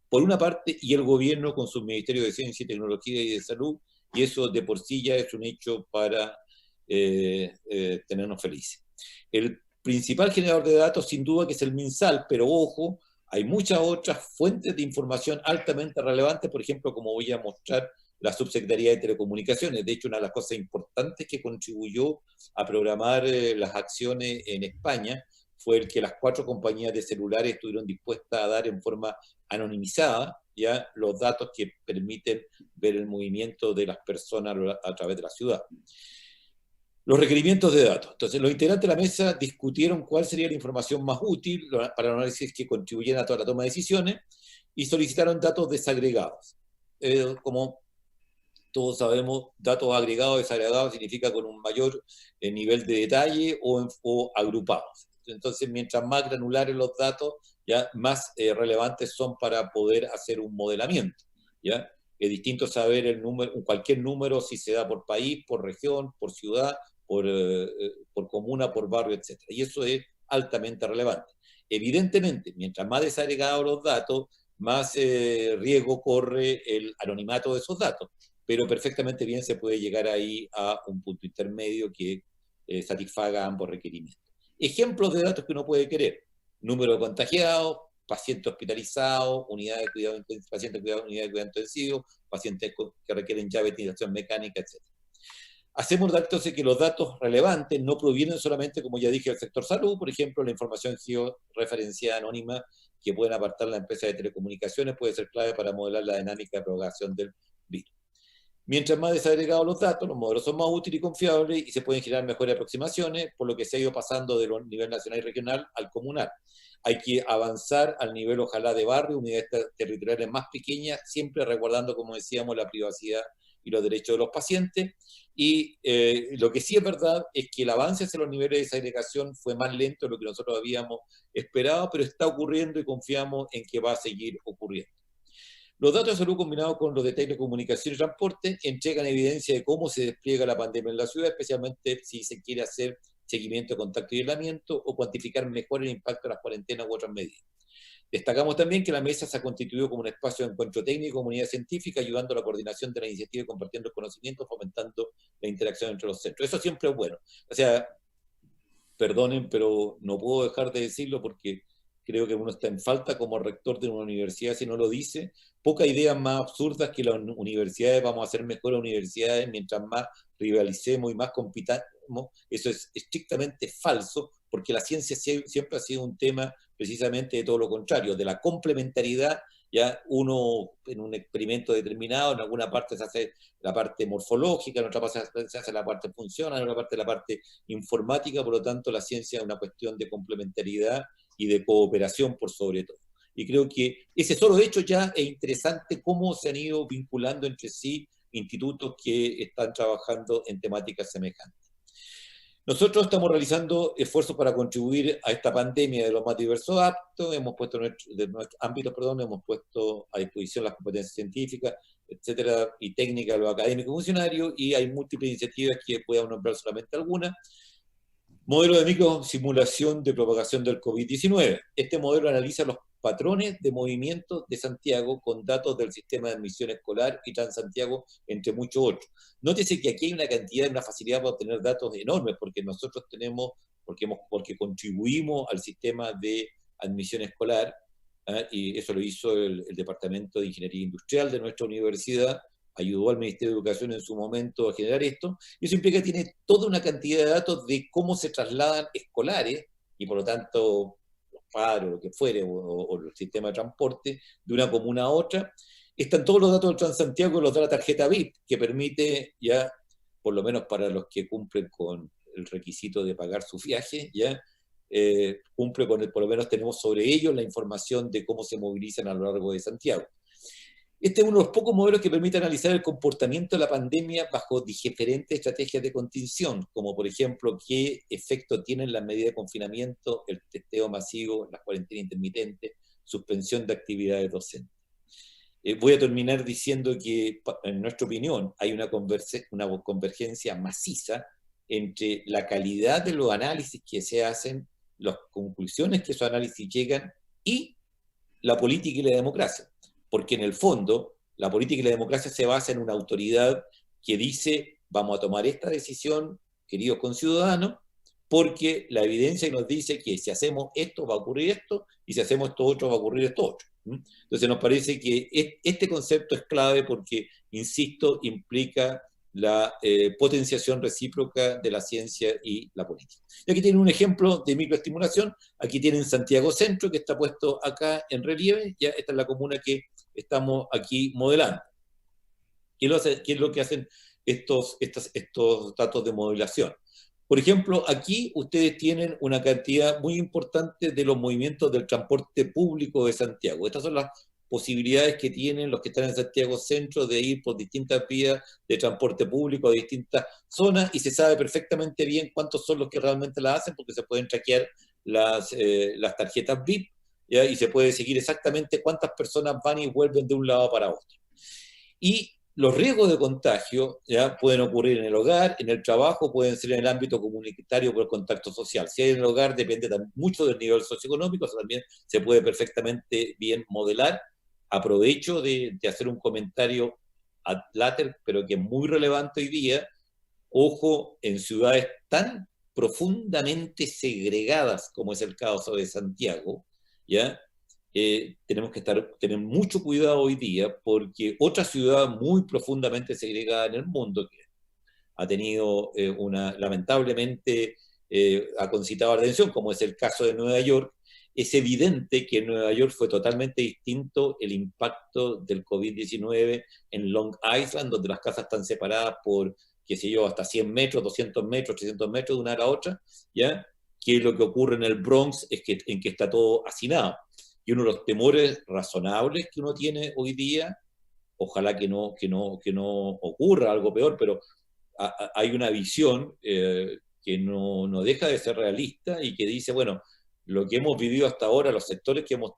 por una parte, y el gobierno con su Ministerio de Ciencia y Tecnología y de Salud, y eso de por sí ya es un hecho para tenernos felices. El principal generador de datos, sin duda, que es el MinSal, pero ojo, hay muchas otras fuentes de información altamente relevantes, por ejemplo, como voy a mostrar, la Subsecretaría de Telecomunicaciones. De hecho, una de las cosas importantes que contribuyó a programar las acciones en España fue el que las 4 compañías de celulares estuvieron dispuestas a dar en forma anonimizada ya los datos que permiten ver el movimiento de las personas a través de la ciudad. Los requerimientos de datos. Entonces, los integrantes de la mesa discutieron cuál sería la información más útil para el análisis que contribuyeran a toda la toma de decisiones y solicitaron datos desagregados. Como todos sabemos, datos agregados, desagregados significa con un mayor nivel de detalle o agrupados. Entonces, mientras más granulares los datos, ya más relevantes son para poder hacer un modelamiento. ¿Ya? Es distinto saber el número, cualquier número, si se da por país, por región, por ciudad, por comuna, por barrio, etc. Y eso es altamente relevante. Evidentemente, mientras más desagregados los datos, más riesgo corre el anonimato de esos datos, pero perfectamente bien se puede llegar ahí a un punto intermedio que satisfaga ambos requerimientos. Ejemplos de datos que uno puede querer: número de contagiados, pacientes hospitalizados, unidades de cuidado intensivo, pacientes de unidad de cuidado intensivo, pacientes que requieren ya ventilación mecánica, etc. Hacemos datos de que los datos relevantes no provienen solamente, como ya dije, del sector salud. Por ejemplo, la información georreferenciada anónima que pueden apartar las empresas de telecomunicaciones puede ser clave para modelar la dinámica de propagación del virus. Mientras más desagregados los datos, los modelos son más útiles y confiables y se pueden generar mejores aproximaciones, por lo que se ha ido pasando de nivel nacional y regional al comunal. Hay que avanzar al nivel, ojalá, de barrio, unidades territoriales más pequeñas, siempre resguardando, como decíamos, la privacidad y los derechos de los pacientes. Y lo que sí es verdad es que el avance hacia los niveles de desagregación fue más lento de lo que nosotros habíamos esperado, pero está ocurriendo y confiamos en que va a seguir ocurriendo. Los datos de salud combinados con los de telecomunicación y transporte entregan evidencia de cómo se despliega la pandemia en la ciudad, especialmente si se quiere hacer seguimiento de contacto y aislamiento o cuantificar mejor el impacto de las cuarentenas u otras medidas. Destacamos también que la mesa se ha constituido como un espacio de encuentro técnico y comunidad científica, ayudando a la coordinación de la iniciativa y compartiendo el conocimiento, fomentando la interacción entre los centros. Eso siempre es bueno. O sea, perdonen, pero no puedo dejar de decirlo porque creo que uno está en falta como rector de una universidad si no lo dice. Pocas ideas más absurdas que las universidades vamos a ser mejores universidades mientras más rivalicemos y más compitamos. Eso es estrictamente falso, porque la ciencia siempre ha sido un tema precisamente de todo lo contrario, de la complementariedad. Ya uno en un experimento determinado, en alguna parte se hace la parte morfológica, en otra parte se hace la parte funcional, en otra parte la parte informática. Por lo tanto, la ciencia es una cuestión de complementariedad y de cooperación por sobre todo. Y creo que ese solo hecho ya es interesante cómo se han ido vinculando entre sí institutos que están trabajando en temáticas semejantes. Nosotros estamos realizando esfuerzos para contribuir a esta pandemia de los más diversos ámbitos, hemos puesto hemos puesto a disposición las competencias científicas, etcétera, y técnicas de los académicos funcionarios, y hay múltiples iniciativas que puedo nombrar solamente algunas. Modelo de microsimulación de propagación del COVID-19. Este modelo analiza los patrones de movimiento de Santiago con datos del sistema de admisión escolar y Transantiago, entre muchos otros. Nótese que aquí hay una cantidad, una facilidad para obtener datos enormes, porque nosotros tenemos, porque contribuimos al sistema de admisión escolar, y eso lo hizo el Departamento de Ingeniería Industrial de nuestra universidad, ayudó al Ministerio de Educación en su momento a generar esto, y eso implica que tiene toda una cantidad de datos de cómo se trasladan escolares, y por lo tanto los padres, o lo que fuere, o el sistema de transporte, de una comuna a otra. Están todos los datos del Transantiago, los de la tarjeta VIP, que permite ya, por lo menos para los que cumplen con el requisito de pagar su viaje, ya cumple con por lo menos tenemos sobre ellos la información de cómo se movilizan a lo largo de Santiago. Este es uno de los pocos modelos que permite analizar el comportamiento de la pandemia bajo diferentes estrategias de contención, como por ejemplo qué efecto tienen las medidas de confinamiento, el testeo masivo, las cuarentenas intermitentes, suspensión de actividades docentes. Voy a terminar diciendo que, en nuestra opinión, hay una convergencia maciza entre la calidad de los análisis que se hacen, las conclusiones que esos análisis llegan y la política y la democracia. Porque en el fondo, la política y la democracia se basa en una autoridad que dice, vamos a tomar esta decisión, queridos conciudadanos, porque la evidencia nos dice que si hacemos esto va a ocurrir esto, y si hacemos esto otro va a ocurrir esto otro. Entonces nos parece que este concepto es clave porque, insisto, implica la potenciación recíproca de la ciencia y la política. Y aquí tienen un ejemplo de microestimulación. Aquí tienen Santiago Centro, que está puesto acá en relieve. Ya esta es la comuna que estamos aquí modelando. ¿Qué es lo que hacen estos datos de modelación? Por ejemplo, aquí ustedes tienen una cantidad muy importante de los movimientos del transporte público de Santiago. Estas son las posibilidades que tienen los que están en Santiago Centro de ir por distintas vías de transporte público a distintas zonas, y se sabe perfectamente bien cuántos son los que realmente la hacen, porque se pueden traquear las tarjetas VIP, ¿ya? Y se puede seguir exactamente cuántas personas van y vuelven de un lado para otro. Y los riesgos de contagio ya pueden ocurrir en el hogar, en el trabajo, pueden ser en el ámbito comunitario por el contacto social. Si hay en el hogar, depende mucho del nivel socioeconómico, eso también se puede perfectamente bien modelar. Aprovecho de hacer un comentario ad later, pero que es muy relevante hoy día. Ojo, en ciudades tan profundamente segregadas como es el caso de Santiago, ¿ya? Tenemos que tener mucho cuidado hoy día, porque otra ciudad muy profundamente segregada en el mundo, que ha tenido lamentablemente, ha concitado atención, como es el caso de Nueva York, es evidente que en Nueva York fue totalmente distinto el impacto del COVID-19 en Long Island, donde las casas están separadas por, qué sé yo, hasta 100 metros, 200 metros, 300 metros de una a la otra, ¿ya? Que lo que ocurre en el Bronx es que está todo hacinado. Y uno de los temores razonables que uno tiene hoy día, ojalá que no ocurra algo peor, pero hay una visión que no deja de ser realista y que dice, bueno, lo que hemos vivido hasta ahora, los sectores que hemos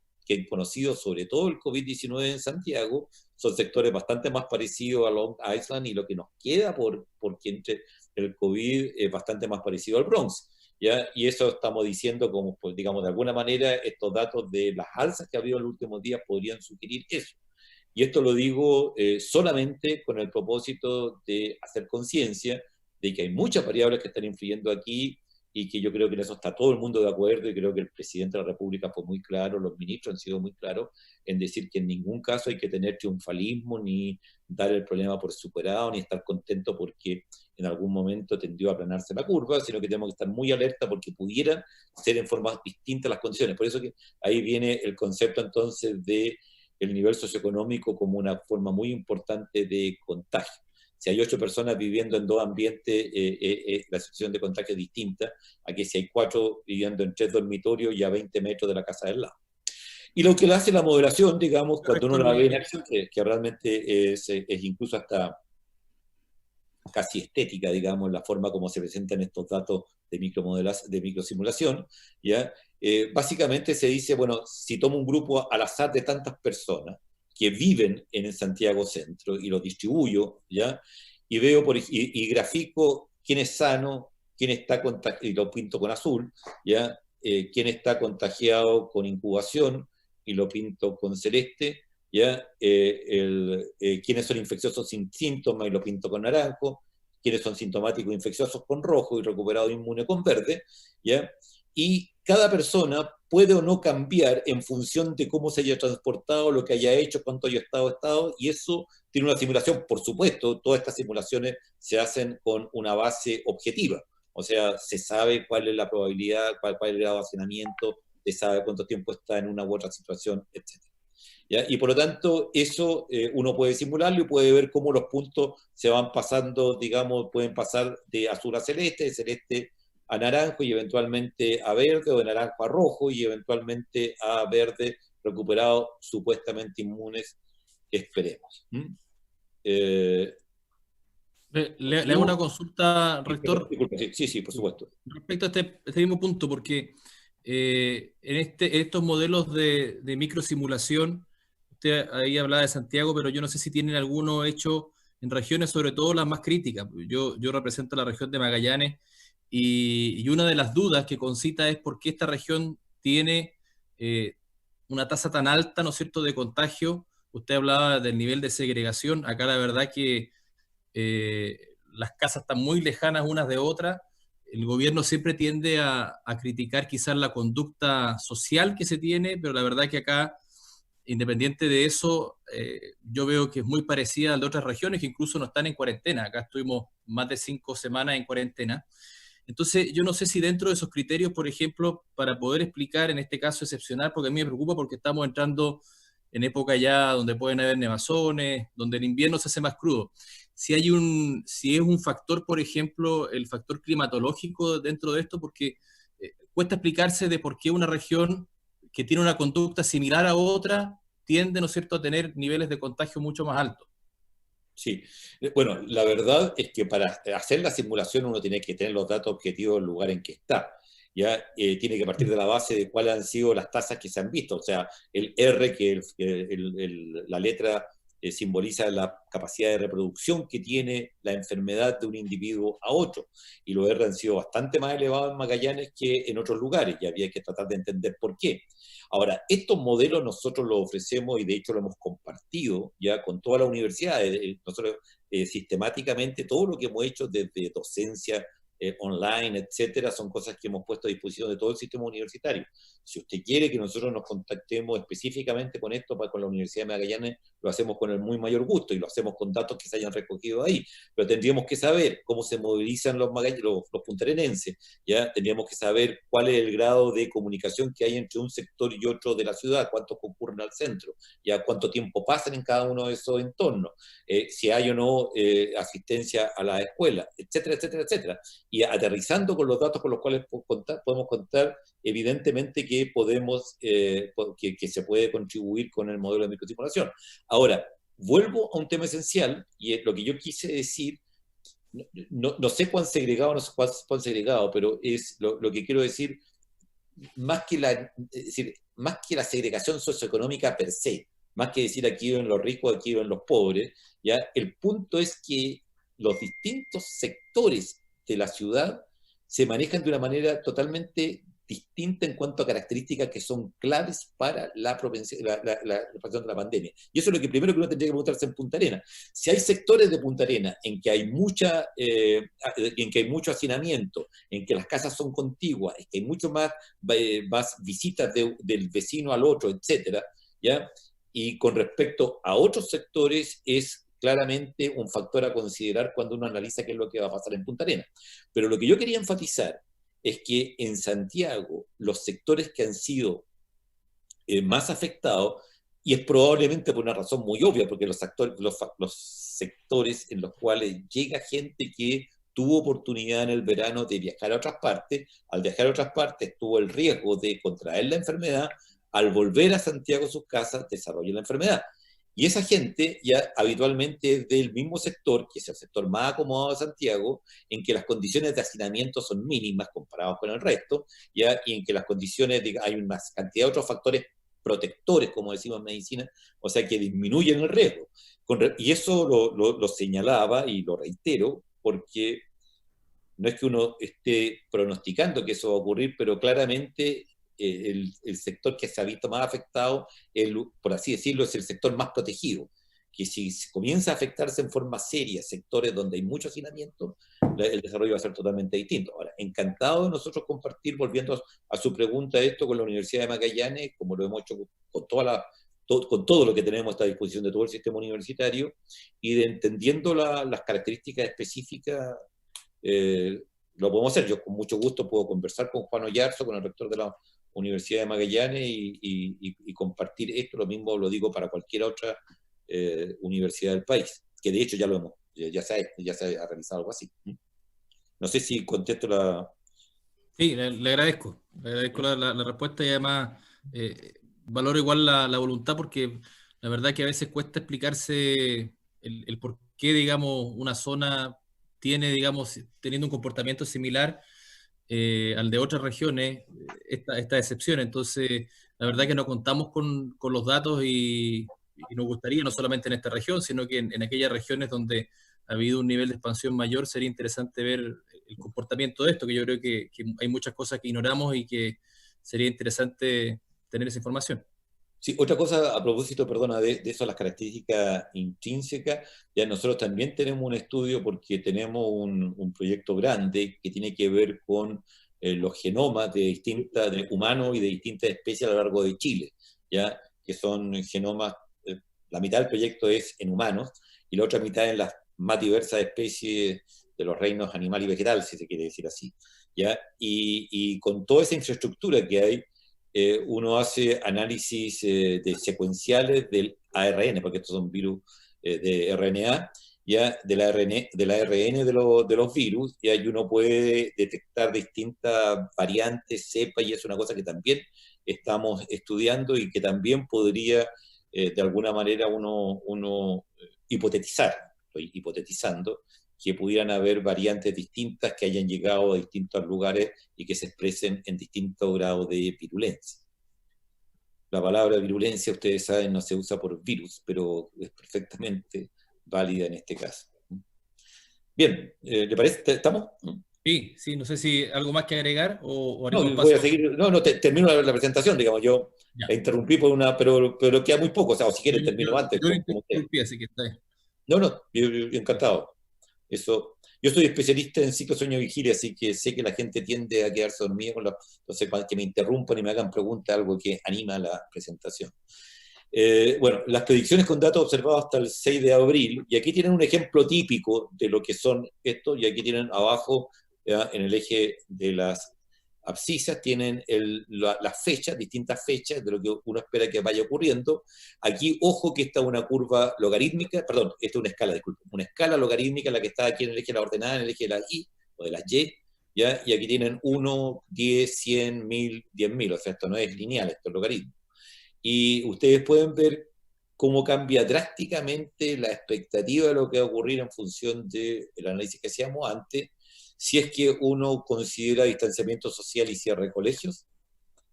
conocido, sobre todo el COVID-19 en Santiago, son sectores bastante más parecidos a Long Island, y lo que nos queda porque entre el COVID es bastante más parecido al Bronx. ¿Ya? Y eso estamos diciendo como, pues, digamos, de alguna manera, estos datos de las alzas que ha habido en los últimos días podrían sugerir eso. Y esto lo digo solamente con el propósito de hacer conciencia de que hay muchas variables que están influyendo aquí, y que yo creo que en eso está todo el mundo de acuerdo, y creo que el presidente de la República fue muy claro, los ministros han sido muy claros en decir que en ningún caso hay que tener triunfalismo, ni dar el problema por superado, ni estar contento porque en algún momento tendió a aplanarse la curva, sino que tenemos que estar muy alerta porque pudieran ser en forma distinta las condiciones. Por eso que ahí viene el concepto entonces de el nivel socioeconómico como una forma muy importante de contagio. Si hay 8 personas viviendo en 2 ambientes, la situación de contagio es distinta a que si hay 4 viviendo en 3 dormitorios y a 20 metros de la casa del lado. Y lo que le hace la moderación, digamos, cuando uno la ve en acción, que realmente es incluso hasta casi estética, digamos, la forma como se presentan estos datos de microsimulación, ¿ya? Básicamente se dice, bueno, si tomo un grupo al azar de tantas personas que viven en el Santiago Centro y los distribuyo, ¿ya? Y veo y grafico quién es sano, quién está contagiado, y lo pinto con azul, ¿ya? Quién está contagiado con incubación, y lo pinto con celeste, ¿ya? Quiénes son infecciosos sin síntomas, y lo pinto con naranjo, quiénes son sintomáticos infecciosos con rojo y recuperados inmune con verde, ¿ya? Y cada persona puede o no cambiar en función de cómo se haya transportado, lo que haya hecho, cuánto haya estado, y eso tiene una simulación, por supuesto, todas estas simulaciones se hacen con una base objetiva, o sea, se sabe cuál es la probabilidad, cuál es el grado de hacinamiento, se sabe cuánto tiempo está en una u otra situación, etc. ¿Ya? Y por lo tanto, eso uno puede simularlo y puede ver cómo los puntos se van pasando, digamos, pueden pasar de azul a celeste, de celeste a naranjo y eventualmente a verde, o de naranjo a rojo y eventualmente a verde, recuperados supuestamente inmunes, que esperemos. Le hago una consulta, rector. Sí, por supuesto. Respecto a este mismo punto, porque en estos modelos de microsimulación, usted ahí hablaba de Santiago, pero yo no sé si tienen alguno hecho en regiones, sobre todo las más críticas. Yo represento la región de Magallanes, y una de las dudas que concita es por qué esta región tiene una tasa tan alta, ¿no es cierto?, de contagio. Usted hablaba del nivel de segregación. Acá la verdad que las casas están muy lejanas unas de otras. El gobierno siempre tiende a criticar quizás la conducta social que se tiene, pero la verdad que acá, independiente de eso, yo veo que es muy parecida a las de otras regiones que incluso no están en cuarentena. Acá estuvimos más de 5 semanas en cuarentena. Entonces, yo no sé si dentro de esos criterios, por ejemplo, para poder explicar en este caso excepcional, porque a mí me preocupa porque estamos entrando en época ya donde pueden haber nevazones, donde el invierno se hace más crudo. Si es un factor, por ejemplo, el factor climatológico dentro de esto, porque cuesta explicarse de por qué una región que tiene una conducta similar a otra tiende, ¿no es cierto?, a tener niveles de contagio mucho más altos. Sí, bueno, la verdad es que para hacer la simulación uno tiene que tener los datos objetivos del lugar en que está. Ya tiene que partir de la base de cuáles han sido las tasas que se han visto. O sea, el R, que la letra simboliza la capacidad de reproducción que tiene la enfermedad de un individuo a otro. Y los R han sido bastante más elevados en Magallanes que en otros lugares, y había que tratar de entender por qué. Ahora, estos modelos nosotros los ofrecemos, y de hecho lo hemos compartido ya con todas las universidades. Nosotros sistemáticamente todo lo que hemos hecho desde docencia online, etcétera, son cosas que hemos puesto a disposición de todo el sistema universitario. Si usted quiere que nosotros nos contactemos específicamente con esto, con la Universidad de Magallanes, lo hacemos con el muy mayor gusto, y lo hacemos con datos que se hayan recogido ahí, pero tendríamos que saber cómo se movilizan los puntarenenses, ¿ya? Tendríamos que saber cuál es el grado de comunicación que hay entre un sector y otro de la ciudad, cuántos concurren al centro, ya cuánto tiempo pasan en cada uno de esos entornos, si hay o no asistencia a la escuela, etcétera, etcétera, etcétera. Y aterrizando con los datos con los cuales podemos contar, evidentemente que que se puede contribuir con el modelo de microsimulación. Ahora, vuelvo a un tema esencial, y lo que yo quise decir, no sé cuán segregado, no sé cuán segregado, pero es lo que quiero decir, más que la segregación socioeconómica per se, más que decir aquí viven los ricos, aquí viven los pobres, ¿ya? El punto es que los distintos sectores de la ciudad se manejan de una manera totalmente distinta en cuanto a características que son claves para la propagación de la pandemia. Y eso es lo que primero que uno tendría que preguntarse en Punta Arenas. Si hay sectores de Punta Arenas en que hay mucho hacinamiento, en que las casas son contiguas, en que hay mucho más visitas del vecino al otro, etcétera, ¿ya? Y con respecto a otros sectores es claramente un factor a considerar cuando uno analiza qué es lo que va a pasar en Punta Arenas. Pero lo que yo quería enfatizar es que en Santiago los sectores que han sido más afectados, y es probablemente por una razón muy obvia, porque los sectores en los cuales llega gente que tuvo oportunidad en el verano de viajar a otras partes, al viajar a otras partes tuvo el riesgo de contraer la enfermedad, al volver a Santiago a sus casas desarrolla la enfermedad. Y esa gente ya habitualmente es del mismo sector, que es el sector más acomodado de Santiago, en que las condiciones de hacinamiento son mínimas comparadas con el resto, ¿ya? Y en que las condiciones, hay una cantidad de otros factores protectores, como decimos en medicina, o sea, que disminuyen el riesgo. Y eso lo señalaba y lo reitero, porque no es que uno esté pronosticando que eso va a ocurrir, pero claramente el sector que se ha visto más afectado, por así decirlo, es el sector más protegido, que si comienza a afectarse en forma seria sectores donde hay mucho hacinamiento, el desarrollo va a ser totalmente distinto. Ahora, encantado de nosotros compartir, volviendo a su pregunta, esto con la Universidad de Magallanes, como lo hemos hecho con con todo lo que tenemos a esta disposición de todo el sistema universitario, y de entendiendo las características específicas, lo podemos hacer. Yo con mucho gusto puedo conversar con Juan Oyarzo, con el rector de la Universidad de Magallanes, y compartir esto. Lo mismo lo digo para cualquier otra universidad del país, que de hecho ya se ha realizado algo así. No sé si contesto la... Sí, le agradezco la respuesta, y además valoro igual la voluntad, porque la verdad que a veces cuesta explicarse el por qué, digamos, una zona tiene, digamos, teniendo un comportamiento similar al de otras regiones, esta excepción. Entonces, la verdad que no contamos con los datos, y nos gustaría, no solamente en esta región, sino que en aquellas regiones donde ha habido un nivel de expansión mayor, sería interesante ver el comportamiento de esto, que yo creo que hay muchas cosas que ignoramos y que sería interesante tener esa información. Sí, otra cosa a propósito, perdona, de eso, las características intrínsecas, ya nosotros también tenemos un estudio, porque tenemos un proyecto grande que tiene que ver con los genomas de humanos y de distintas especies a lo largo de Chile, ya, que son genomas, la mitad del proyecto es en humanos, y la otra mitad en las más diversas especies de los reinos animal y vegetal, si se quiere decir así, ya, y con toda esa infraestructura que hay, uno hace análisis de secuenciales del ARN, porque estos son virus de RNA, ya, del ARN de los virus, y ahí uno puede detectar distintas variantes, cepas, y es una cosa que también estamos estudiando y que también podría, de alguna manera, uno hipotetizar, estoy hipotetizando, que pudieran haber variantes distintas que hayan llegado a distintos lugares y que se expresen en distintos grados de virulencia. La palabra virulencia, ustedes saben, no se usa por virus, pero es perfectamente válida en este caso. Bien, ¿le parece? ¿Estamos? Sí, no sé si algo más que agregar o no, voy a seguir. Termino la presentación, digamos, yo la interrumpí por pero queda muy poco, o sea, o si quieren termino antes. Así que está bien. No, yo encantado. Eso, yo soy especialista en ciclo sueño vigilia, así que sé que la gente tiende a quedarse dormida entonces que me interrumpan y me hagan preguntas, algo que anima la presentación. Bueno, las predicciones con datos observados hasta el 6 de abril, y aquí tienen un ejemplo típico de lo que son estos, y aquí tienen abajo, en el eje de las abscisas, tienen las fechas, distintas fechas de lo que uno espera que vaya ocurriendo. Aquí, ojo que esta es una curva logarítmica, perdón, esta es una escala, disculpen, una escala logarítmica, la que está aquí en el eje de la ordenada, en el eje de la Y, o de las Y, ¿ya? Y aquí tienen 1, 10, 100, 1000, 10.000, o sea, esto no es lineal, esto es logaritmo. Y ustedes pueden ver cómo cambia drásticamente la expectativa de lo que va a ocurrir en función del análisis que hacíamos antes, si es que uno considera distanciamiento social y cierre de colegios,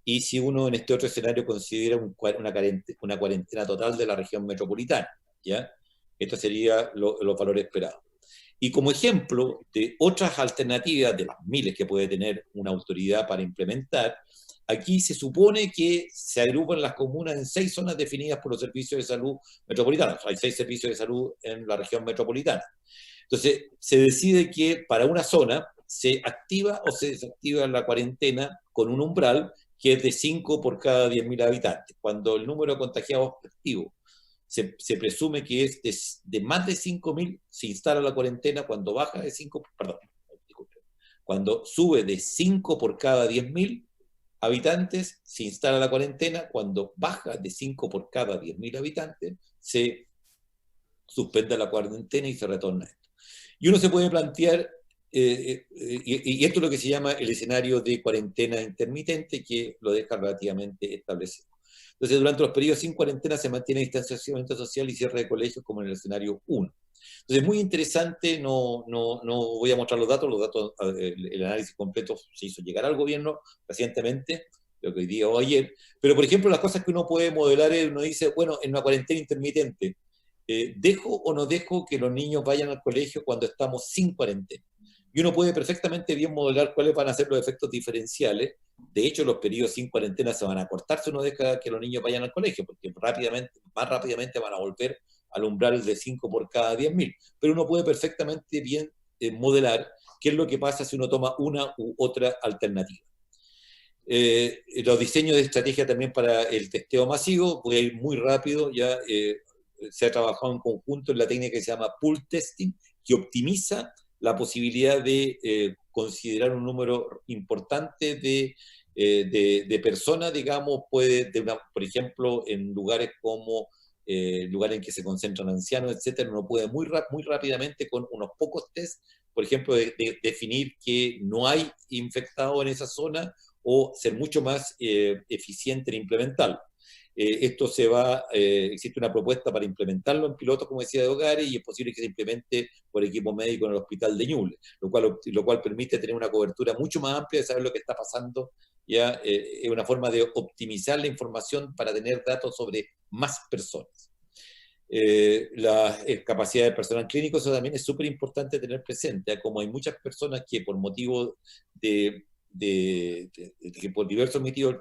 y si uno en este otro escenario considera una cuarentena total de la región metropolitana, ¿ya? Estos serían los valores esperados. Y como ejemplo de otras alternativas, de las miles que puede tener una autoridad para implementar, aquí se supone que se agrupan las comunas en 6 zonas definidas por los servicios de salud metropolitanos. Hay 6 servicios de salud en la región metropolitana. Entonces, se decide que para una zona se activa o se desactiva la cuarentena con un umbral que es de 5 por cada 10.000 habitantes. Cuando el número de contagiados activos se presume que es de más de 5.000, se instala la cuarentena. Cuando baja de 5, perdón, disculpe, cuando sube de 5 por cada 10.000 habitantes, se instala la cuarentena. Cuando baja de 5 por cada 10.000 habitantes, se suspende la cuarentena y se retorna esto. Y uno se puede plantear, y esto es lo que se llama el escenario de cuarentena intermitente, que lo deja relativamente establecido. Entonces, durante los periodos sin cuarentena se mantiene distanciamiento social y cierre de colegios como en el escenario 1. Entonces, muy interesante, no voy a mostrar los datos, el análisis completo se hizo llegar al gobierno recientemente, creo que hoy día o ayer, pero por ejemplo las cosas que uno puede modelar, uno dice, bueno, en una cuarentena intermitente, ¿dejo o no dejo que los niños vayan al colegio cuando estamos sin cuarentena? Y uno puede perfectamente bien modelar cuáles van a ser los efectos diferenciales. De hecho, los periodos sin cuarentena se van a cortar si uno deja que los niños vayan al colegio, porque más rápidamente van a volver al umbral de 5 por cada 10.000. Pero uno puede perfectamente bien modelar qué es lo que pasa si uno toma una u otra alternativa. Los diseños de estrategia también para el testeo masivo, voy a ir muy rápido, ya se ha trabajado en conjunto en la técnica que se llama pool testing, que optimiza la posibilidad de considerar un número importante de personas, digamos, por ejemplo, en lugares como lugares en que se concentran ancianos, etcétera, uno puede muy rápidamente con unos pocos test, por ejemplo, definir que no hay infectado en esa zona o ser mucho más eficiente en implementarlo. Esto existe una propuesta para implementarlo en pilotos, como decía, de hogares, y es posible que se implemente por equipo médico en el hospital de Ñuble, lo cual permite tener una cobertura mucho más amplia de saber lo que está pasando. Ya es una forma de optimizar la información para tener datos sobre más personas. La capacidad de personal clínico, eso también es súper importante tener presente, como hay muchas personas que por motivo que por diversos motivos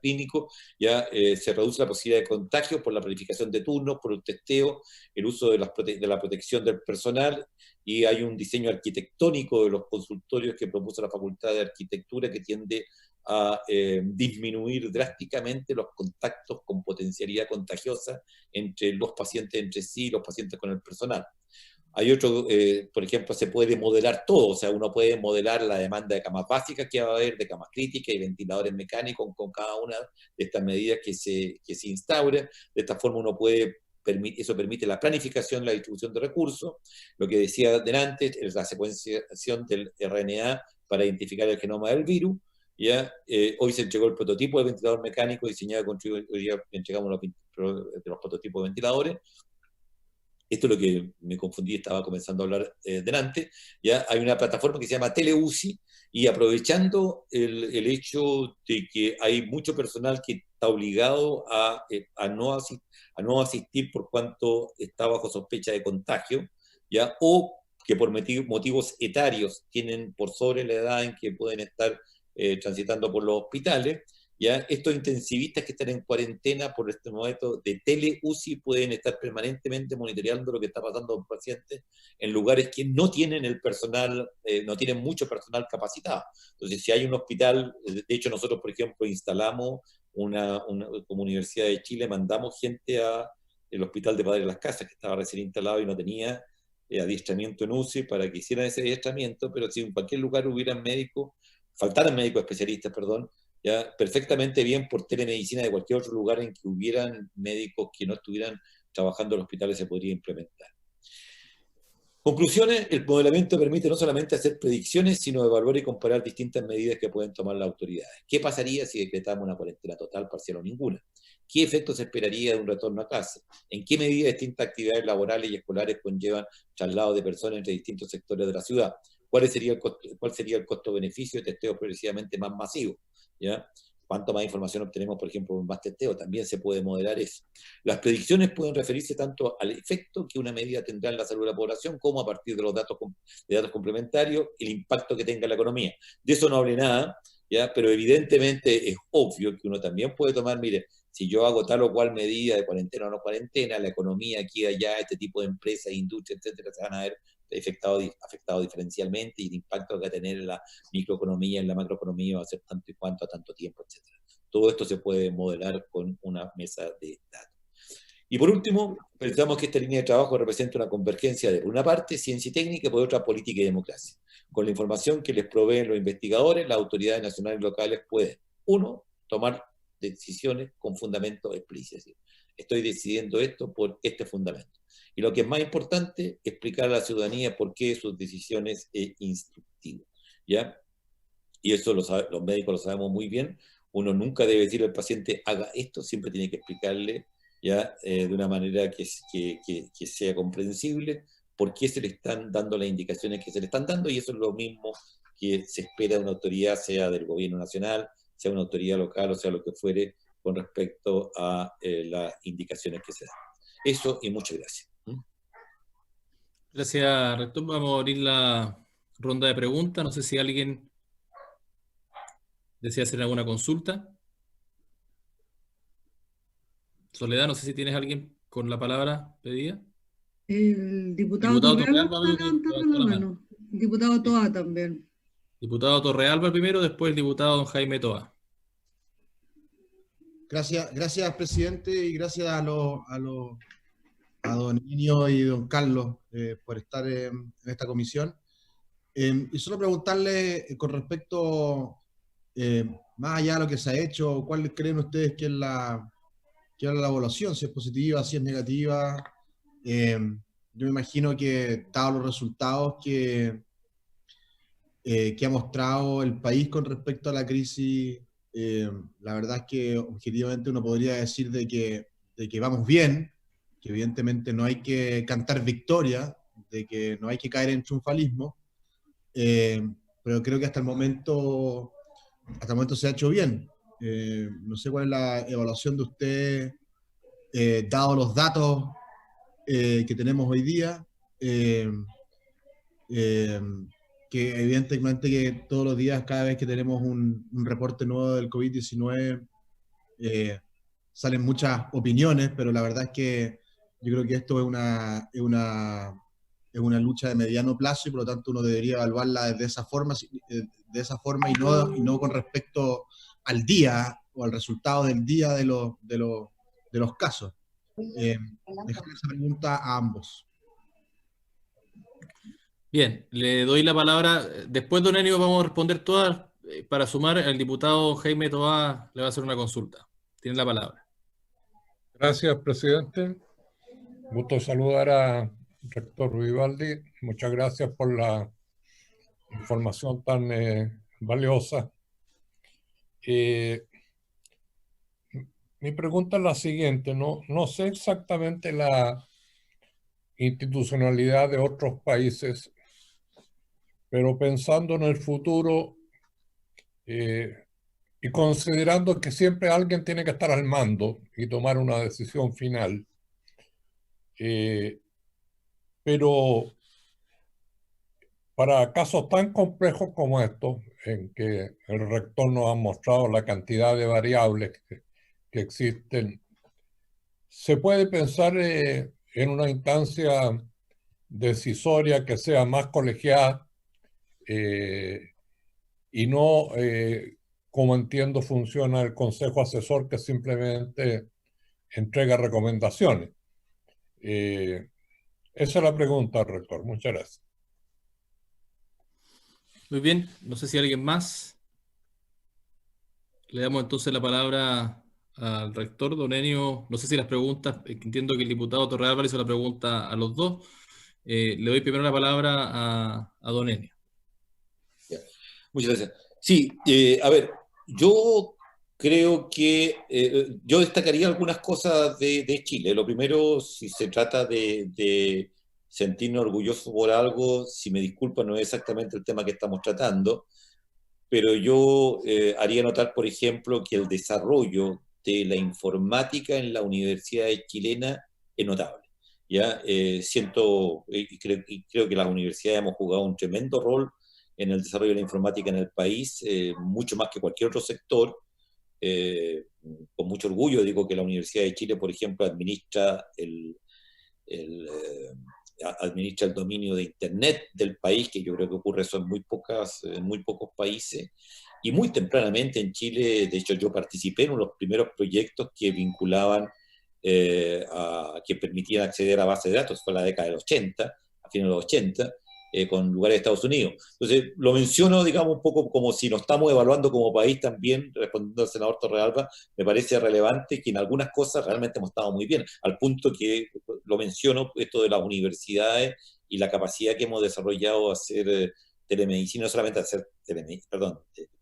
clínicos ya se reduce la posibilidad de contagio por la planificación de turnos, por el testeo, el uso de la protección del personal, y hay un diseño arquitectónico de los consultorios que propuso la Facultad de Arquitectura que tiende a disminuir drásticamente los contactos con potencialidad contagiosa entre los pacientes entre sí y los pacientes con el personal. Hay otro, por ejemplo, se puede modelar todo, o sea, uno puede modelar la demanda de camas básicas que va a haber, de camas críticas y ventiladores mecánicos con cada una de estas medidas que se instauren. De esta forma uno puede, eso permite la planificación, la distribución de recursos, lo que decía delante, la secuenciación del RNA para identificar el genoma del virus. ¿Ya? Hoy se entregó el prototipo de ventilador mecánico diseñado con hoy día entregamos los prototipos de ventiladores. Esto es lo que me confundí, estaba comenzando a hablar delante. Ya hay una plataforma que se llama TeleUCI, y aprovechando el hecho de que hay mucho personal que está obligado a no asistir por cuanto está bajo sospecha de contagio, ¿ya? O que por motivos etarios tienen por sobre la edad en que pueden estar transitando por los hospitales, ¿ya? Estos intensivistas que están en cuarentena por este momento de TeleUCI pueden estar permanentemente monitoreando lo que está pasando con pacientes en lugares que no tienen el personal, no tienen mucho personal capacitado. Entonces, si hay un hospital, de hecho nosotros, por ejemplo, instalamos como Universidad de Chile, mandamos gente al Hospital de Padre Las Casas, que estaba recién instalado y no tenía adiestramiento en UCI, para que hicieran ese adiestramiento, pero si en cualquier lugar faltaran médicos especialistas, perdón, ya perfectamente bien por telemedicina de cualquier otro lugar en que hubieran médicos que no estuvieran trabajando en los hospitales se podría implementar. Conclusiones: el modelamiento permite no solamente hacer predicciones, sino evaluar y comparar distintas medidas que pueden tomar las autoridades. ¿Qué pasaría si decretamos una cuarentena total, parcial o ninguna? ¿Qué efectos se esperaría de un retorno a clase? ¿En qué medida distintas actividades laborales y escolares conllevan traslados de personas entre distintos sectores de la ciudad? ¿Cuál sería el costo-beneficio de testeos progresivamente más masivos? ¿Ya? Cuanto más información obtenemos, por ejemplo, con más testeo, también se puede modelar eso. Las predicciones pueden referirse tanto al efecto que una medida tendrá en la salud de la población, como a partir de los datos complementarios, el impacto que tenga en la economía. De eso no hablé nada, ¿ya? Pero evidentemente es obvio que uno también puede tomar, mire, si yo hago tal o cual medida de cuarentena o no cuarentena, la economía aquí y allá, este tipo de empresas, industrias, etcétera, se van a ver afectado diferencialmente, y el impacto que va a tener en la microeconomía, en la macroeconomía, va a ser tanto y cuanto a tanto tiempo, etc. Todo esto se puede modelar con una mesa de datos. Y por último, pensamos que esta línea de trabajo representa una convergencia de, por una parte, ciencia y técnica, y por otra, política y democracia. Con la información que les proveen los investigadores, las autoridades nacionales y locales pueden, uno, tomar decisiones con fundamentos explícitos. Estoy decidiendo esto por este fundamento. Y lo que es más importante, explicar a la ciudadanía por qué sus decisiones es instructivo, ¿ya? Y eso los médicos lo sabemos muy bien. uno nunca debe decirle al paciente haga esto, siempre tiene que explicarle ya de una manera que sea comprensible por qué se le están dando las indicaciones que se le están dando, y eso es lo mismo que se espera de una autoridad, sea del gobierno nacional, sea una autoridad local o sea lo que fuere, con respecto a las indicaciones que se dan. Eso y muchas gracias. Gracias, rector. Vamos a abrir la ronda de preguntas. No sé si alguien desea hacer alguna consulta. Soledad, no sé si tienes alguien con la palabra pedida. El diputado Diputado Torrealba Torrealba está levantando levantó la la mano. El diputado Toa también. Diputado Torrealba primero, después el diputado don Jaime Toa. Gracias, presidente, y gracias a don Enio y don Carlos por estar en esta comisión. Y solo preguntarle con respecto, más allá de lo que se ha hecho, ¿cuál creen ustedes que es la evaluación? Si es positiva, si es negativa. Yo me imagino que, dados los resultados que ha mostrado el país con respecto a la crisis, la verdad es que objetivamente uno podría decir de que vamos bien, que evidentemente no hay que cantar victoria, de que no hay que caer en triunfalismo, pero creo que hasta el momento se ha hecho bien. No sé cuál es la evaluación de usted, dado los datos que tenemos hoy día, que evidentemente que todos los días, cada vez que tenemos un reporte nuevo del COVID-19, salen muchas opiniones, pero la verdad es que yo creo que esto es una lucha de mediano plazo y por lo tanto uno debería evaluarla de esa forma y no con respecto al día o al resultado del día de los casos. Dejarle esa pregunta a ambos. Bien, le doy la palabra. Después, don Enio, vamos a responder todas. Para sumar, el diputado Jaime Toa le va a hacer una consulta. Tiene la palabra. Gracias, presidente. Gusto saludar a rector Vivaldi. Muchas gracias por la información tan valiosa. Mi pregunta es la siguiente. No sé exactamente la institucionalidad de otros países, pero pensando en el futuro y considerando que siempre alguien tiene que estar al mando y tomar una decisión final, pero para casos tan complejos como estos, en que el rector nos ha mostrado la cantidad de variables que existen, ¿se puede pensar en una instancia decisoria que sea más colegiada y no, como entiendo, funciona el Consejo Asesor, que simplemente entrega recomendaciones? Esa es la pregunta, rector. Muchas gracias. Muy bien, no sé si alguien más. Le damos entonces la palabra al rector, don Enio. No sé si las preguntas, entiendo que el diputado Torrealba hizo la pregunta a los dos. Le doy primero la palabra a don Enio. Muchas gracias. Sí, a ver, yo creo que yo destacaría algunas cosas de Chile. Lo primero, si se trata de sentirme orgulloso por algo, si me disculpan, no es exactamente el tema que estamos tratando, pero yo haría notar, por ejemplo, que el desarrollo de la informática en la universidad chilena es notable. ¿Ya? Siento y creo que las universidades hemos jugado un tremendo rol en el desarrollo de la informática en el país, mucho más que cualquier otro sector. Con mucho orgullo digo que la Universidad de Chile, por ejemplo, administra el dominio de Internet del país, que yo creo que ocurre eso en muy pocos países. Y muy tempranamente en Chile, de hecho yo participé en uno de los primeros proyectos que vinculaban, que permitían acceder a bases de datos, fue en la década del 80, a fines de los 80, con lugares de Estados Unidos. Entonces, lo menciono, digamos, un poco como si nos estamos evaluando como país también, respondiendo al senador Torrealba, me parece relevante que en algunas cosas realmente hemos estado muy bien, al punto que lo menciono, esto de las universidades y la capacidad que hemos desarrollado a hacer telemedicina, no solamente a hacer telemedicina,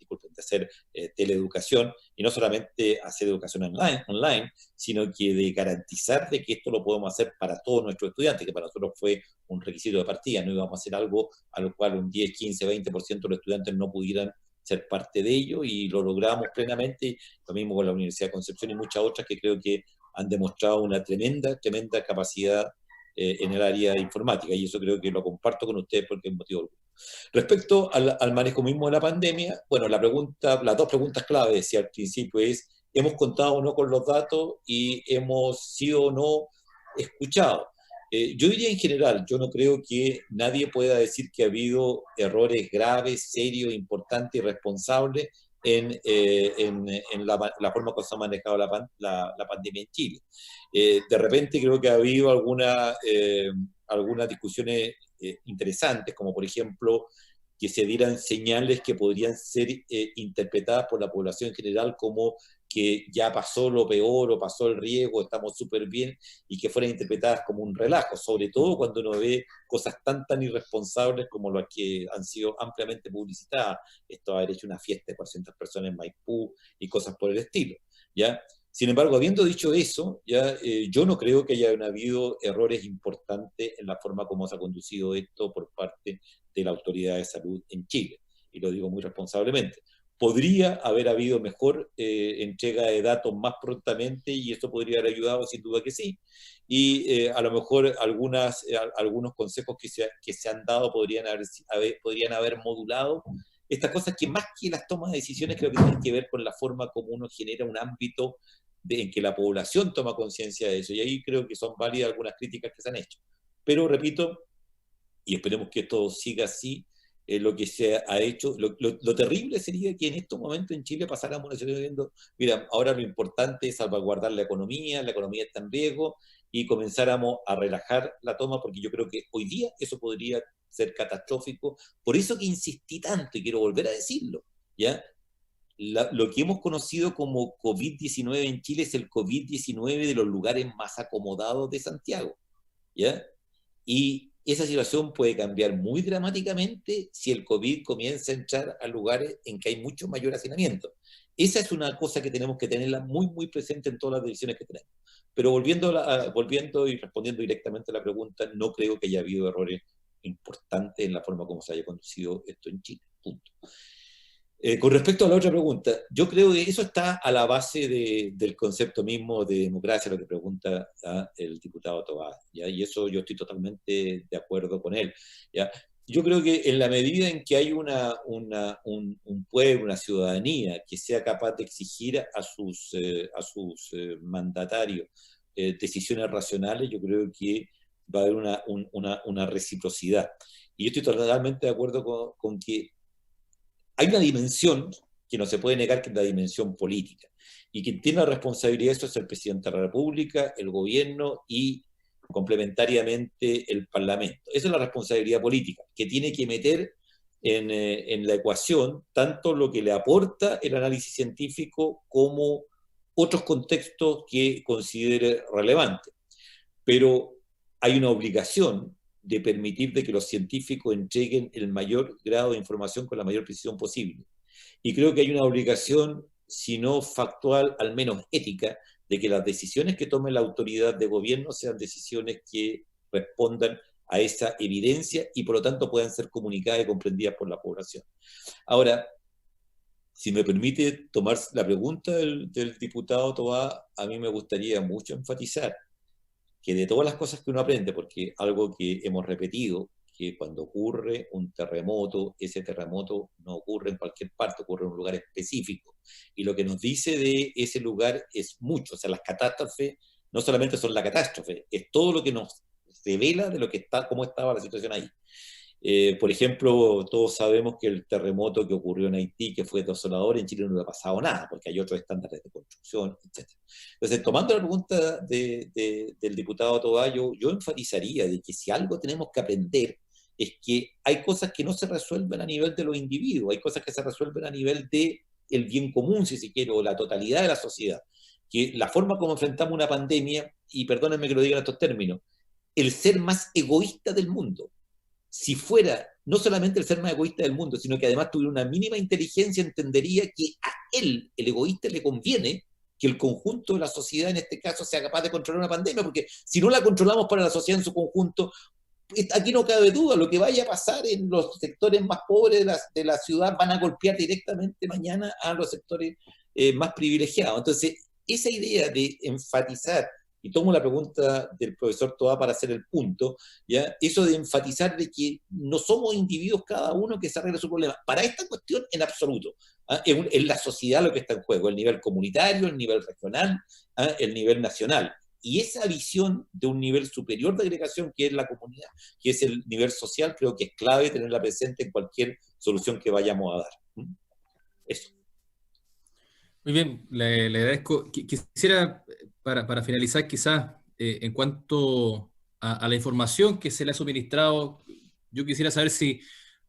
disculpen, de hacer teleeducación, y no solamente hacer educación online, sino que de garantizar de que esto lo podemos hacer para todos nuestros estudiantes, que para nosotros fue un requisito de partida, no íbamos a hacer algo a lo cual un 10, 15, 20% de los estudiantes no pudieran ser parte de ello, y lo logramos plenamente, lo mismo con la Universidad de Concepción y muchas otras que creo que han demostrado una tremenda capacidad en el área informática, y eso creo que lo comparto con ustedes porque es motivo orgullo. Respecto al manejo mismo de la pandemia, bueno, las dos preguntas clave, decía al principio, es, ¿hemos contado o no con los datos y hemos sido o no escuchados? Yo diría en general, yo no creo que nadie pueda decir que ha habido errores graves, serios, importantes y responsables en la forma como se ha manejado la pandemia en Chile. De repente creo que ha habido algunas discusiones interesantes, como por ejemplo que se dieran señales que podrían ser interpretadas por la población en general como que ya pasó lo peor o pasó el riesgo, estamos súper bien, y que fueran interpretadas como un relajo, sobre todo cuando uno ve cosas tan irresponsables como las que han sido ampliamente publicitadas. Esto haber hecho una fiesta de 400 personas en Maipú y cosas por el estilo, ¿ya? Sin embargo, habiendo dicho eso, ya, yo no creo que hayan habido errores importantes en la forma como se ha conducido esto por parte de la Autoridad de Salud en Chile, y lo digo muy responsablemente. Podría haber habido mejor entrega de datos más prontamente, y esto podría haber ayudado, sin duda que sí. Y a lo mejor algunos consejos que se han dado podrían haber modulado estas cosas que, más que las tomas de decisiones, creo que tienen que ver con la forma como uno genera un ámbito en que la población toma conciencia de eso. Y ahí creo que son válidas algunas críticas que se han hecho. Pero repito, y esperemos que esto siga así, lo que se ha hecho, lo terrible sería que en estos momentos en Chile pasáramos una situación viendo, mira, ahora lo importante es salvaguardar la economía está en riesgo, y comenzáramos a relajar la toma, porque yo creo que hoy día eso podría ser catastrófico. Por eso que insistí tanto, y quiero volver a decirlo, ¿ya? Lo que hemos conocido como COVID-19 en Chile es el COVID-19 de los lugares más acomodados de Santiago, ¿ya? Y esa situación puede cambiar muy dramáticamente si el COVID comienza a entrar a lugares en que hay mucho mayor hacinamiento. Esa es una cosa que tenemos que tenerla muy presente en todas las decisiones que tenemos. Pero volviendo y respondiendo directamente a la pregunta, no creo que haya habido errores importantes en la forma como se haya conducido esto en Chile. Punto. Con respecto a la otra pregunta, yo creo que eso está a la base del concepto mismo de democracia, lo que pregunta el diputado Tobar, ¿ya? Y eso yo estoy totalmente de acuerdo con él, ¿ya? Yo creo que en la medida en que hay un pueblo, una ciudadanía que sea capaz de exigir a sus mandatarios decisiones racionales, yo creo que va a haber una reciprocidad. Y yo estoy totalmente de acuerdo con que hay una dimensión que no se puede negar, que es la dimensión política. Y quien tiene la responsabilidad de eso es el presidente de la República, el gobierno y complementariamente el Parlamento. Esa es la responsabilidad política, que tiene que meter en la ecuación tanto lo que le aporta el análisis científico como otros contextos que considere relevantes. Pero hay una obligación de permitir de que los científicos entreguen el mayor grado de información con la mayor precisión posible. Y creo que hay una obligación, si no factual, al menos ética, de que las decisiones que tome la autoridad de gobierno sean decisiones que respondan a esa evidencia y por lo tanto puedan ser comunicadas y comprendidas por la población. Ahora, si me permite tomar la pregunta del diputado Tobar, a mí me gustaría mucho enfatizar que de todas las cosas que uno aprende, porque algo que hemos repetido, que cuando ocurre un terremoto, ese terremoto no ocurre en cualquier parte, ocurre en un lugar específico. Y lo que nos dice de ese lugar es mucho. O sea, las catástrofes no solamente son la catástrofe, es todo lo que nos revela de lo que está, cómo estaba la situación ahí. Por ejemplo, todos sabemos que el terremoto que ocurrió en Haití, que fue desolador, en Chile no le ha pasado nada, porque hay otros estándares de construcción, etc. Entonces, tomando la pregunta del diputado Tobar, yo enfatizaría de que si algo tenemos que aprender es que hay cosas que no se resuelven a nivel de los individuos, hay cosas que se resuelven a nivel del bien común, si se quiere, o la totalidad de la sociedad. Que la forma como enfrentamos una pandemia, y perdónenme que lo diga en estos términos, el ser más egoísta del mundo, si fuera no solamente el ser más egoísta del mundo, sino que además tuviera una mínima inteligencia, entendería que a él, el egoísta, le conviene que el conjunto de la sociedad en este caso sea capaz de controlar una pandemia, porque si no la controlamos para la sociedad en su conjunto, aquí no cabe duda, lo que vaya a pasar en los sectores más pobres de la ciudad van a golpear directamente mañana a los sectores más privilegiados. Entonces, esa idea de enfatizar, y tomo la pregunta del profesor Toá para hacer el punto, ¿ya? Eso de enfatizar de que no somos individuos cada uno que se arregle su problema. Para esta cuestión, en absoluto. Es la sociedad lo que está en juego, el nivel comunitario, el nivel regional, el nivel nacional. Y esa visión de un nivel superior de agregación que es la comunidad, que es el nivel social, creo que es clave tenerla presente en cualquier solución que vayamos a dar. Eso. Muy bien, le agradezco. Quisiera, para finalizar, quizás, en cuanto a la información que se le ha suministrado, yo quisiera saber si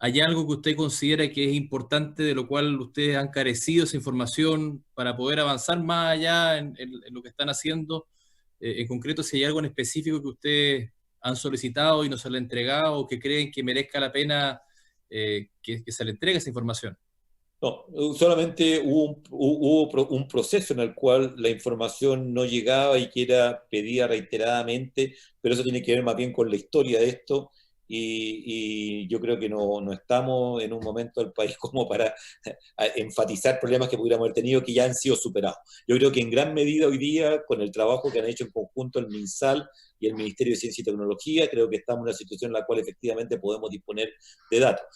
hay algo que usted considera que es importante, de lo cual ustedes han carecido esa información para poder avanzar más allá en lo que están haciendo. En concreto, si hay algo en específico que ustedes han solicitado y no se le ha entregado, o que creen que merezca la pena que se le entregue esa información. No, solamente hubo un proceso en el cual la información no llegaba y que era pedida reiteradamente, pero eso tiene que ver más bien con la historia de esto, y yo creo que no estamos en un momento del país como para enfatizar problemas que pudiéramos haber tenido que ya han sido superados. Yo creo que en gran medida hoy día, con el trabajo que han hecho en conjunto el MinSal y el Ministerio de Ciencia y Tecnología, creo que estamos en una situación en la cual efectivamente podemos disponer de datos.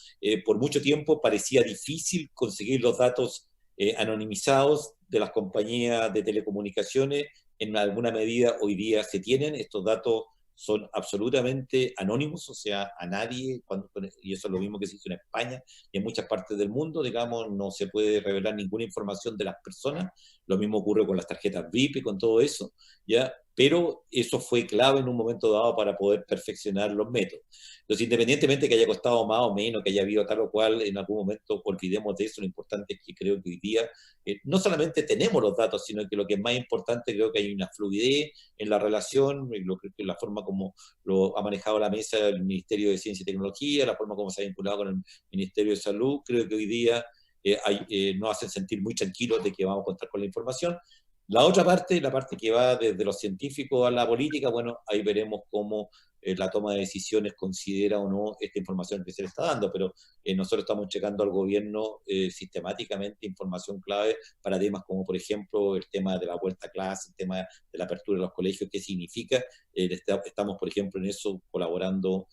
Por mucho tiempo parecía difícil conseguir los datos anonimizados de las compañías de telecomunicaciones. En alguna medida hoy día se tienen estos datos, son absolutamente anónimos, o sea, a nadie, y eso es lo mismo que se hizo en España y en muchas partes del mundo, digamos, no se puede revelar ninguna información de las personas. Lo mismo ocurre con las tarjetas VIP y con todo eso, ¿ya? Pero eso fue clave en un momento dado para poder perfeccionar los métodos. Entonces, independientemente que haya costado más o menos, que haya habido tal o cual, en algún momento olvidemos de eso. Lo importante es que creo que hoy día no solamente tenemos los datos, sino que lo que es más importante, creo que hay una fluidez en la relación, la forma como lo ha manejado la mesa el Ministerio de Ciencia y Tecnología, la forma como se ha vinculado con el Ministerio de Salud. Creo que hoy día nos hacen sentir muy tranquilos de que vamos a contar con la información. La otra parte, la parte que va desde los científicos a la política, bueno, ahí veremos cómo la toma de decisiones considera o no esta información que se le está dando, pero nosotros estamos checando al gobierno sistemáticamente información clave para temas como, por ejemplo, el tema de la vuelta a clase, el tema de la apertura de los colegios, qué significa. Estamos, por ejemplo, en eso colaborando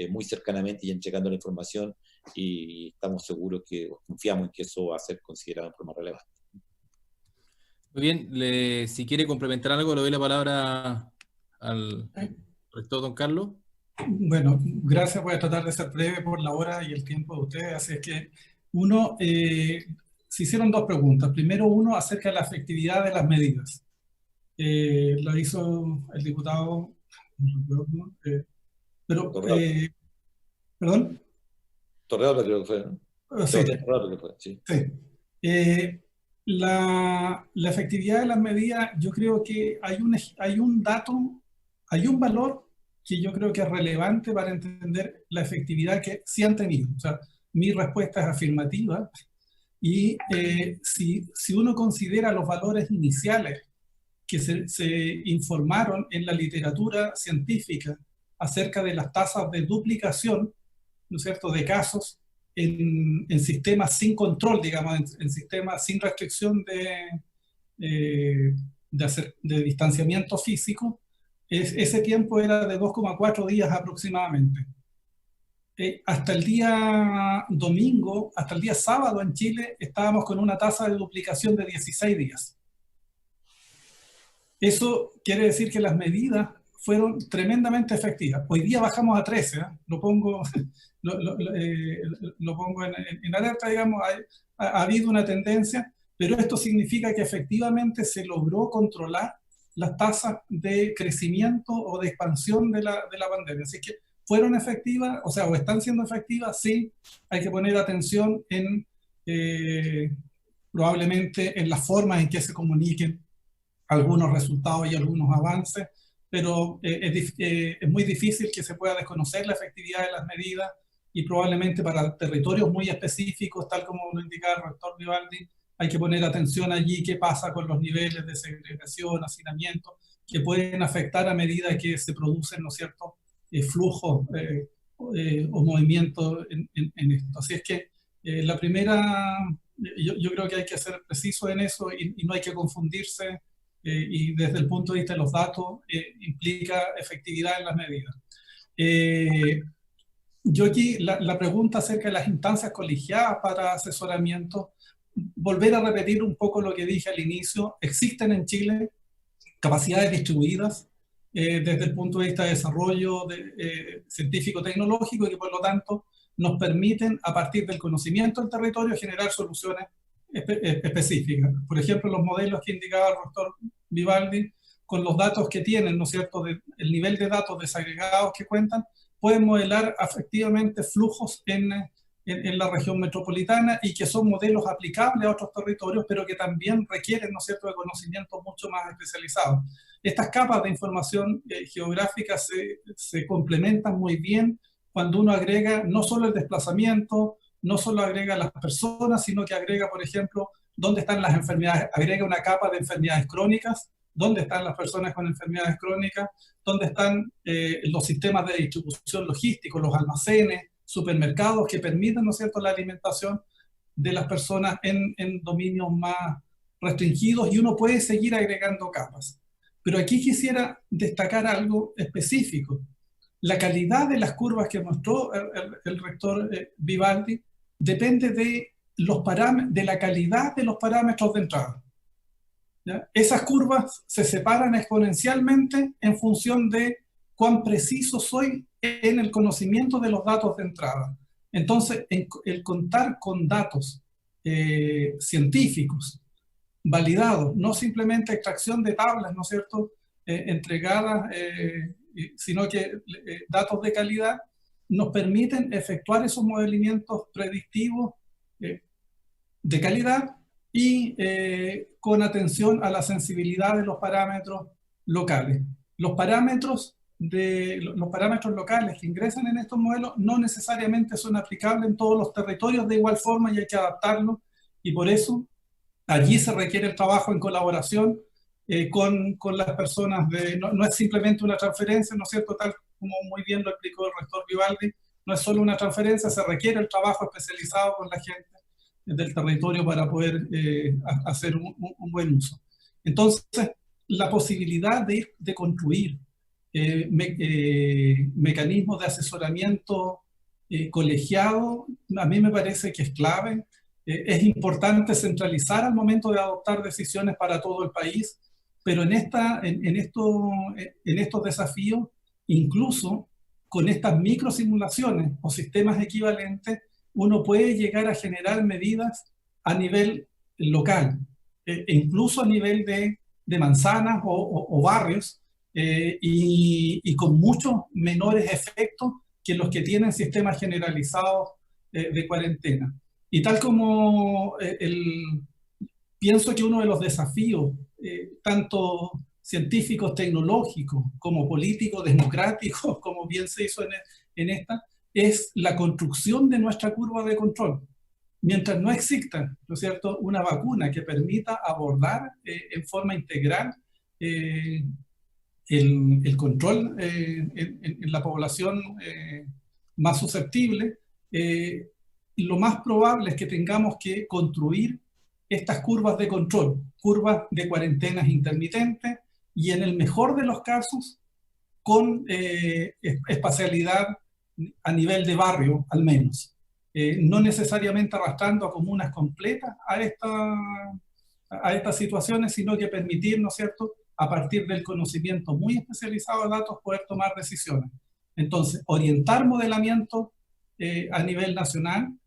muy cercanamente y entregando la información, y estamos seguros que, confiamos en que eso va a ser considerado de forma relevante. Muy bien, si quiere complementar algo, le doy la palabra al rector don Carlos. Bueno, gracias. Voy a tratar de ser breve por la hora y el tiempo de ustedes. Así es que, se hicieron dos preguntas. Primero, uno acerca de la efectividad de las medidas. Lo hizo el diputado, ¿perdón? Torrealba creo que fue, ¿no? Sí. Torrealba que fue, sí. Sí. La efectividad de las medidas, yo creo que hay un dato, hay un valor que yo creo que es relevante para entender la efectividad que sí han tenido. O sea, mi respuesta es afirmativa, y si uno considera los valores iniciales que se informaron en la literatura científica acerca de las tasas de duplicación, ¿no es cierto?, de casos en sistemas sin control, digamos, en sistemas sin restricción de distanciamiento físico, ese tiempo era de 2,4 días aproximadamente. Hasta el día domingo, hasta el día sábado en Chile, estábamos con una tasa de duplicación de 16 días. Eso quiere decir que las medidas fueron tremendamente efectivas. Hoy día bajamos a 13, lo pongo en alerta, digamos. Ha habido una tendencia, pero esto significa que efectivamente se logró controlar las tasas de crecimiento o de expansión de la pandemia. Así que fueron efectivas, o sea, o están siendo efectivas. Sí, hay que poner atención en probablemente en las formas en que se comuniquen algunos resultados y algunos avances, pero es muy difícil que se pueda desconocer la efectividad de las medidas y probablemente para territorios muy específicos, tal como lo indicaba el rector Vivaldi, hay que poner atención allí qué pasa con los niveles de segregación, hacinamiento, que pueden afectar a medida que se producen, ¿no es cierto?, flujos o movimientos en esto. Así es que la primera, yo creo que hay que ser preciso en eso y no hay que confundirse, y desde el punto de vista de los datos implica efectividad en las medidas. Yo aquí, la pregunta acerca de las instancias colegiadas para asesoramiento, volver a repetir un poco lo que dije al inicio, existen en Chile capacidades distribuidas desde el punto de vista de desarrollo científico-tecnológico y que por lo tanto nos permiten, a partir del conocimiento del territorio, generar soluciones específicas. Por ejemplo, los modelos que indicaba el doctor Vivaldi, con los datos que tienen, ¿no es cierto?, el nivel de datos desagregados que cuentan, pueden modelar efectivamente flujos en la región metropolitana y que son modelos aplicables a otros territorios, pero que también requieren, ¿no es cierto?, de conocimientos mucho más especializados. Estas capas de información geográfica se complementan muy bien cuando uno agrega no solo el desplazamiento, no solo agrega las personas, sino que agrega, por ejemplo, dónde están las enfermedades, agrega una capa de enfermedades crónicas, dónde están las personas con enfermedades crónicas, dónde están los sistemas de distribución logísticos, los almacenes, supermercados que permiten, ¿no es cierto?, la alimentación de las personas en dominios más restringidos, y uno puede seguir agregando capas. Pero aquí quisiera destacar algo específico. La calidad de las curvas que mostró el rector Vivaldi depende de la calidad de los parámetros de entrada. ¿Ya? Esas curvas se separan exponencialmente en función de cuán preciso soy en el conocimiento de los datos de entrada. Entonces, el contar con datos científicos, validados, no simplemente extracción de tablas, ¿no es cierto?, entregadas, sino que datos de calidad, nos permiten efectuar esos modelamientos predictivos de calidad y con atención a la sensibilidad de los parámetros locales. Los parámetros locales que ingresan en estos modelos no necesariamente son aplicables en todos los territorios de igual forma y hay que adaptarlos, y por eso allí se requiere el trabajo en colaboración con las personas. No es simplemente una transferencia, ¿no es cierto?, tal como muy bien lo explicó el rector Vivaldi, no es solo una transferencia, se requiere el trabajo especializado con la gente del territorio para poder hacer un buen uso. Entonces, la posibilidad de construir mecanismos de asesoramiento colegiado, a mí me parece que es clave. Es importante centralizar al momento de adoptar decisiones para todo el país, pero en estos desafíos, incluso con estas microsimulaciones o sistemas equivalentes, uno puede llegar a generar medidas a nivel local, incluso a nivel de manzanas o barrios, y con muchos menores efectos que los que tienen sistemas generalizados de cuarentena. Y tal como pienso que uno de los desafíos, tanto científicos, tecnológicos, como políticos, democráticos, como bien se hizo en esta, es la construcción de nuestra curva de control. Mientras no exista, ¿no es cierto?, una vacuna que permita abordar en forma integral el control en la población más susceptible, lo más probable es que tengamos que construir estas curvas de control, curvas de cuarentenas intermitentes, y en el mejor de los casos con espacialidad a nivel de barrio, al menos. No necesariamente arrastrando a comunas completas a estas situaciones, sino que permitir, ¿no es cierto?, a partir del conocimiento muy especializado de datos, poder tomar decisiones. Entonces, orientar modelamiento a nivel nacional,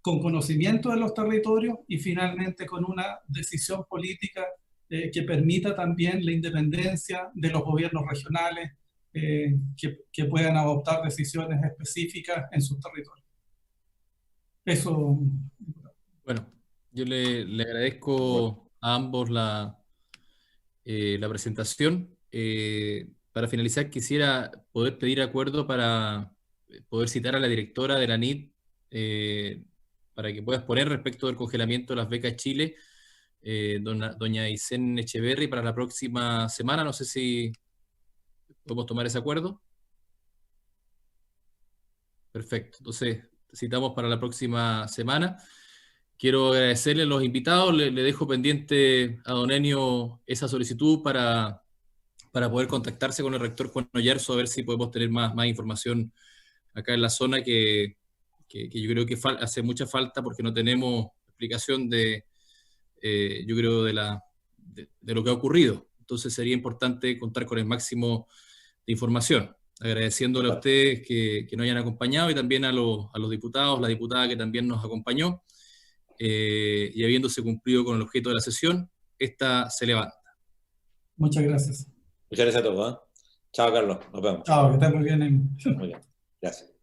con conocimiento de los territorios y finalmente con una decisión política que permita también la independencia de los gobiernos regionales que puedan adoptar decisiones específicas en sus territorios. Eso. Bueno, yo le agradezco a ambos la presentación. Para finalizar, quisiera poder pedir acuerdo para poder citar a la directora de la NIT para que pueda exponer respecto del congelamiento de las becas Chile, doña Aysén Echeverry, para la próxima semana. No sé si podemos tomar ese acuerdo. Perfecto, entonces citamos para la próxima semana. Quiero agradecerle a los invitados, le dejo pendiente a don Enio esa solicitud para poder contactarse con el rector Juan Oyarzo, a ver si podemos tener más información acá en la zona, que yo creo que hace mucha falta, porque no tenemos explicación yo creo, de lo que ha ocurrido. Entonces sería importante contar con el máximo de información. Agradeciéndole a ustedes que nos hayan acompañado, y también a los diputados, la diputada que también nos acompañó, y habiéndose cumplido con el objeto de la sesión, esta se levanta. Muchas gracias. Muchas gracias a todos. Chao, Carlos. Nos vemos. Chao, que estés muy bien. Muy bien. Gracias.